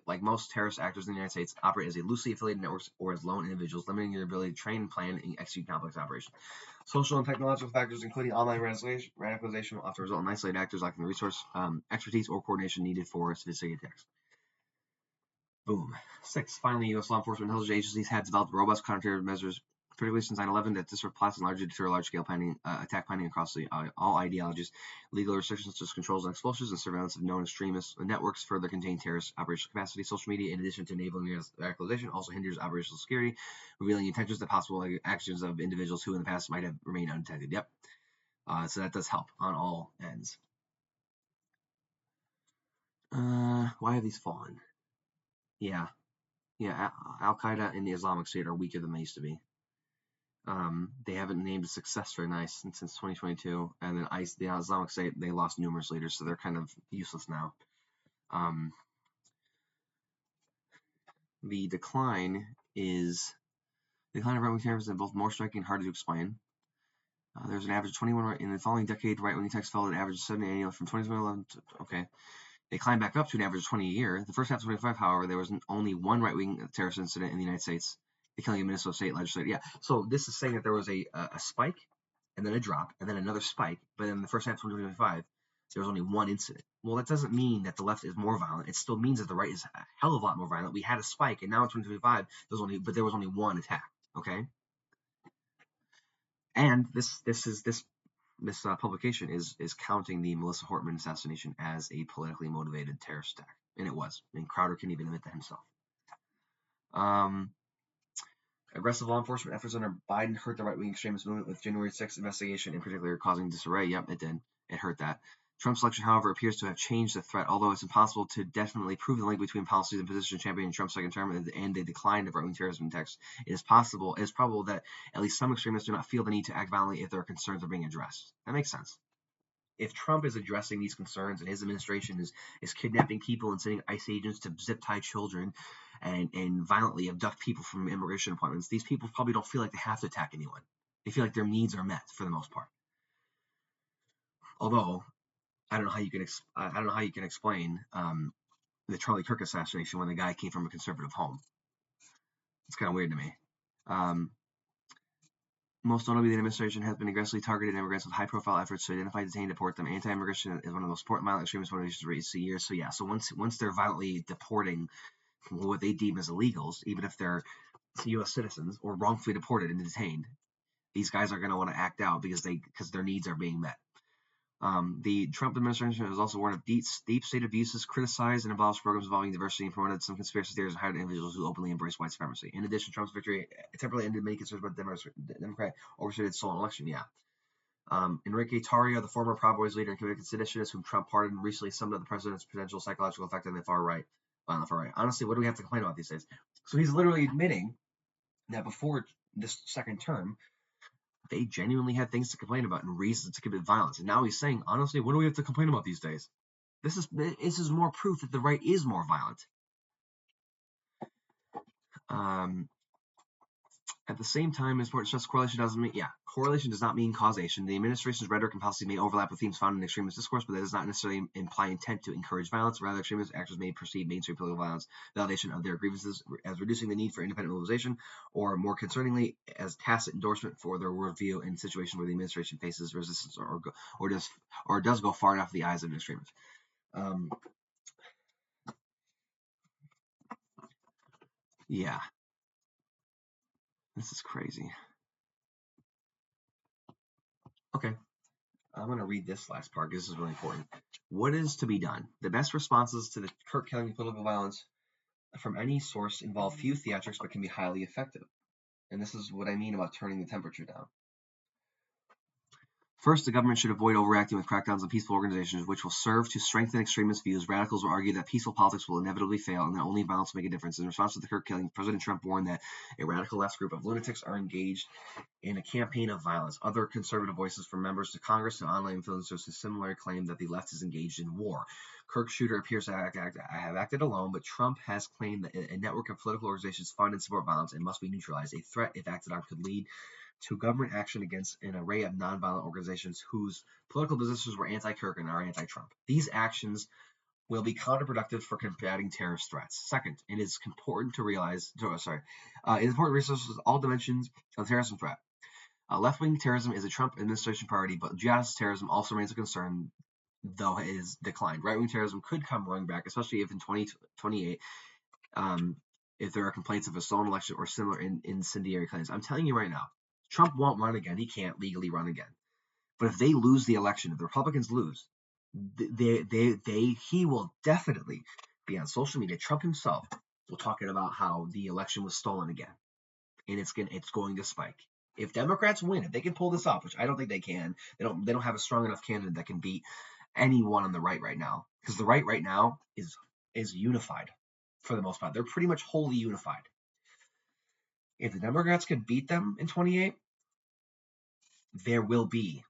like most terrorist actors in the United States, operate as a loosely affiliated networks or as lone individuals, limiting their ability to train, plan, and execute complex operations. Social and technological factors, including online radicalization, will often result in isolated actors lacking the resource, expertise, or coordination needed for sophisticated attacks. Boom. Six, finally, U.S. law enforcement intelligence agencies have developed robust counterterrorism measures, particularly since 9/11, that disrupt plots and largely deter large-scale attack planning across all ideologies. Legal restrictions such as controls on explosives and surveillance of known extremist networks further contain terrorist operational capacity. Social media, in addition to enabling radicalization, also hinders operational security, revealing intentions that possible actions of individuals who in the past might have remained undetected. Yep. So that does help on all ends. Why have these fallen? Yeah, Al-Qaeda and the Islamic State are weaker than they used to be. They haven't named a successor since 2022, and then the Islamic State, they lost numerous leaders, so they're kind of useless now. The decline of right-wing terrorism is both more striking and harder to explain. There's an average of 21 in the following decade. Right-wing attacks fell at an average of 70 annually from 2011 to okay. They climbed back up to an average of 20 a year. The first half of 25, however, there was only one right-wing terrorist incident in the United States, the killing of Minnesota State legislator. Yeah, so this is saying that there was a spike, and then a drop, and then another spike, but in the first half of 2025, there was only one incident. Well, that doesn't mean that the left is more violent. It still means that the right is a hell of a lot more violent. We had a spike, and now in 2025, there was only one attack, okay? And this publication is counting the Melissa Hortman assassination as a politically motivated terrorist attack, and it was. And Crowder can even admit that himself. Aggressive law enforcement efforts under Biden hurt the right-wing extremist movement, with January 6th investigation in particular causing disarray. Yep, it did. It hurt that. Trump's election, however, appears to have changed the threat, although it's impossible to definitely prove the link between policies and positions championing Trump's second term and the decline of right-wing terrorism attacks. It is probable that at least some extremists do not feel the need to act violently if their concerns are being addressed. That makes sense. If Trump is addressing these concerns and his administration is kidnapping people and sending ICE agents to zip-tie children and violently abduct people from immigration appointments, these people probably don't feel like they have to attack anyone. They feel like their needs are met for the most part. Although, I don't know how you can explain the Charlie Kirk assassination when the guy came from a conservative home. It's kind of weird to me. Most notably, the administration has been aggressively targeting immigrants with high-profile efforts to identify, detain, deport them. Anti-immigration is one of the most important violent extremist motivations for recent years. So yeah, so once they're violently deporting what they deem as illegals, even if they're U.S. citizens or wrongfully deported and detained, these guys are going to want to act out because their needs are being met. The Trump administration has also warned of deep state abuses, criticized and abolished programs involving diversity, and promoted some conspiracy theories and hired individuals who openly embrace white supremacy. In addition, Trump's victory temporarily ended many concerns about the Democrat overstated stolen election. Yeah. Enrique Tarrio, the former Proud Boys leader and convicted seditionist whom Trump pardoned, recently summed up the president's potential psychological effect on the far right. Honestly, what do we have to complain about these days? So he's literally admitting that before this second term, they genuinely had things to complain about and reasons to commit violence. And now he's saying, honestly, what do we have to complain about these days? This is more proof that the right is more violent. At the same time, it's important to stress correlation does not mean causation. The administration's rhetoric and policy may overlap with themes found in extremist discourse, but that does not necessarily imply intent to encourage violence. Rather, extremist actors may perceive mainstream political violence validation of their grievances as reducing the need for independent mobilization, or more concerningly, as tacit endorsement for their worldview in situations where the administration faces resistance or does go far enough in the eyes of an extremist. Yeah. This is crazy. Okay. I'm going to read this last part because this is really important. What is to be done? The best responses to the Kirk killing political violence from any source involve few theatrics but can be highly effective. And this is what I mean about turning the temperature down. First, the government should avoid overacting with crackdowns on peaceful organizations, which will serve to strengthen extremist views. Radicals will argue that peaceful politics will inevitably fail and that only violence will make a difference. In response to the Kirk killing, President Trump warned that a radical left group of lunatics are engaged in a campaign of violence. Other conservative voices, from members to Congress and online influencers, have similarly claimed that the left is engaged in war. Kirk's shooter appears to have acted alone, but Trump has claimed that a network of political organizations fund and support violence and must be neutralized. A threat, if acted on, could lead to government action against an array of nonviolent organizations whose political positions were anti-Kirk and are anti-Trump. These actions will be counterproductive for combating terrorist threats. Second, it is important to realize, resources all dimensions of the terrorism threat. Left-wing terrorism is a Trump administration priority, but jihadist terrorism also remains a concern, though it has declined. Right-wing terrorism could come roaring back, especially if in 2028, if there are complaints of a stolen election or similar incendiary claims. I'm telling you right now, Trump won't run again. He can't legally run again. But if they lose the election, if the Republicans lose, he will definitely be on social media. Trump himself will talking about how the election was stolen again, and it's going to spike. If Democrats win, if they can pull this off, which I don't think they can, they don't have a strong enough candidate that can beat anyone on the right now, because the right now is unified for the most part. They're pretty much wholly unified. If the Democrats can beat them in 28, there will be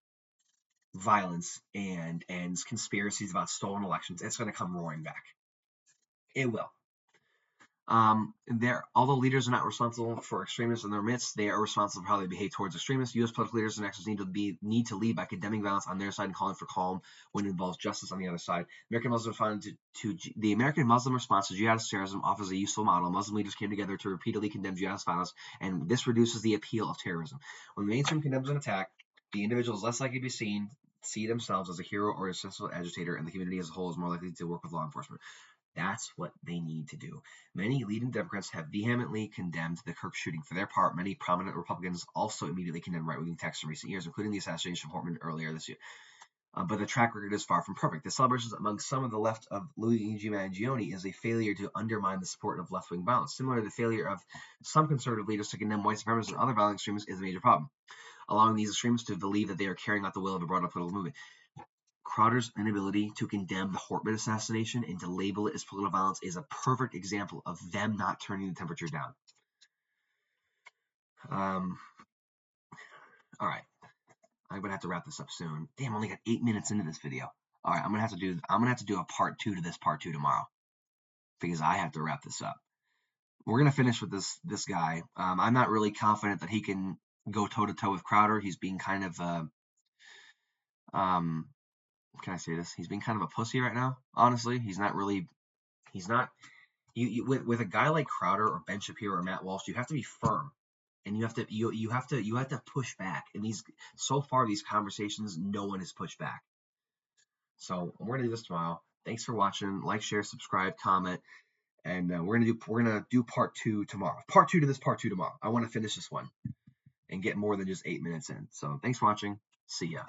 violence and conspiracies about stolen elections. It's going to come roaring back. It will. Although leaders are not responsible for extremists in their midst, they are responsible for how they behave towards extremists. U.S. political leaders and actors need to lead by condemning violence on their side and calling for calm when it involves justice on the other side. The American Muslim response to jihadist terrorism offers a useful model. Muslim leaders came together to repeatedly condemn jihadist violence, and this reduces the appeal of terrorism. When the mainstream condemns an attack, the individual is less likely to see themselves as a hero or a successful agitator, and the community as a whole is more likely to work with law enforcement. That's what they need to do. Many leading Democrats have vehemently condemned the Kirk shooting. For their part, many prominent Republicans also immediately condemned right-wing attacks in recent years, including the assassination of Portman earlier this year. But the track record is far from perfect. The celebrations among some of the left of Luigi Mangione is a failure to undermine the support of left-wing violence. Similar to the failure of some conservative leaders to condemn white supremacists and other violent extremists is a major problem, allowing these extremists to believe that they are carrying out the will of a broader political movement. Crowder's inability to condemn the Hortman assassination and to label it as political violence is a perfect example of them not turning the temperature down. All right, I'm gonna have to wrap this up soon. Damn, I only got 8 minutes into this video. All right, I'm gonna have to do a part 2 to this part 2 tomorrow because I have to wrap this up. We're gonna finish with this guy. I'm not really confident that he can go toe to toe with Crowder. He's being kind of can I say this? He's being kind of a pussy right now. Honestly, he's not. With a guy like Crowder or Ben Shapiro or Matt Walsh, you have to be firm, and you have to push back. And so far these conversations, no one has pushed back. So we're gonna do this tomorrow. Thanks for watching. Like, share, subscribe, comment, and we're gonna do part 2 tomorrow. Part 2 to this part 2 tomorrow. I want to finish this one and get more than just 8 minutes in. So thanks for watching. See ya.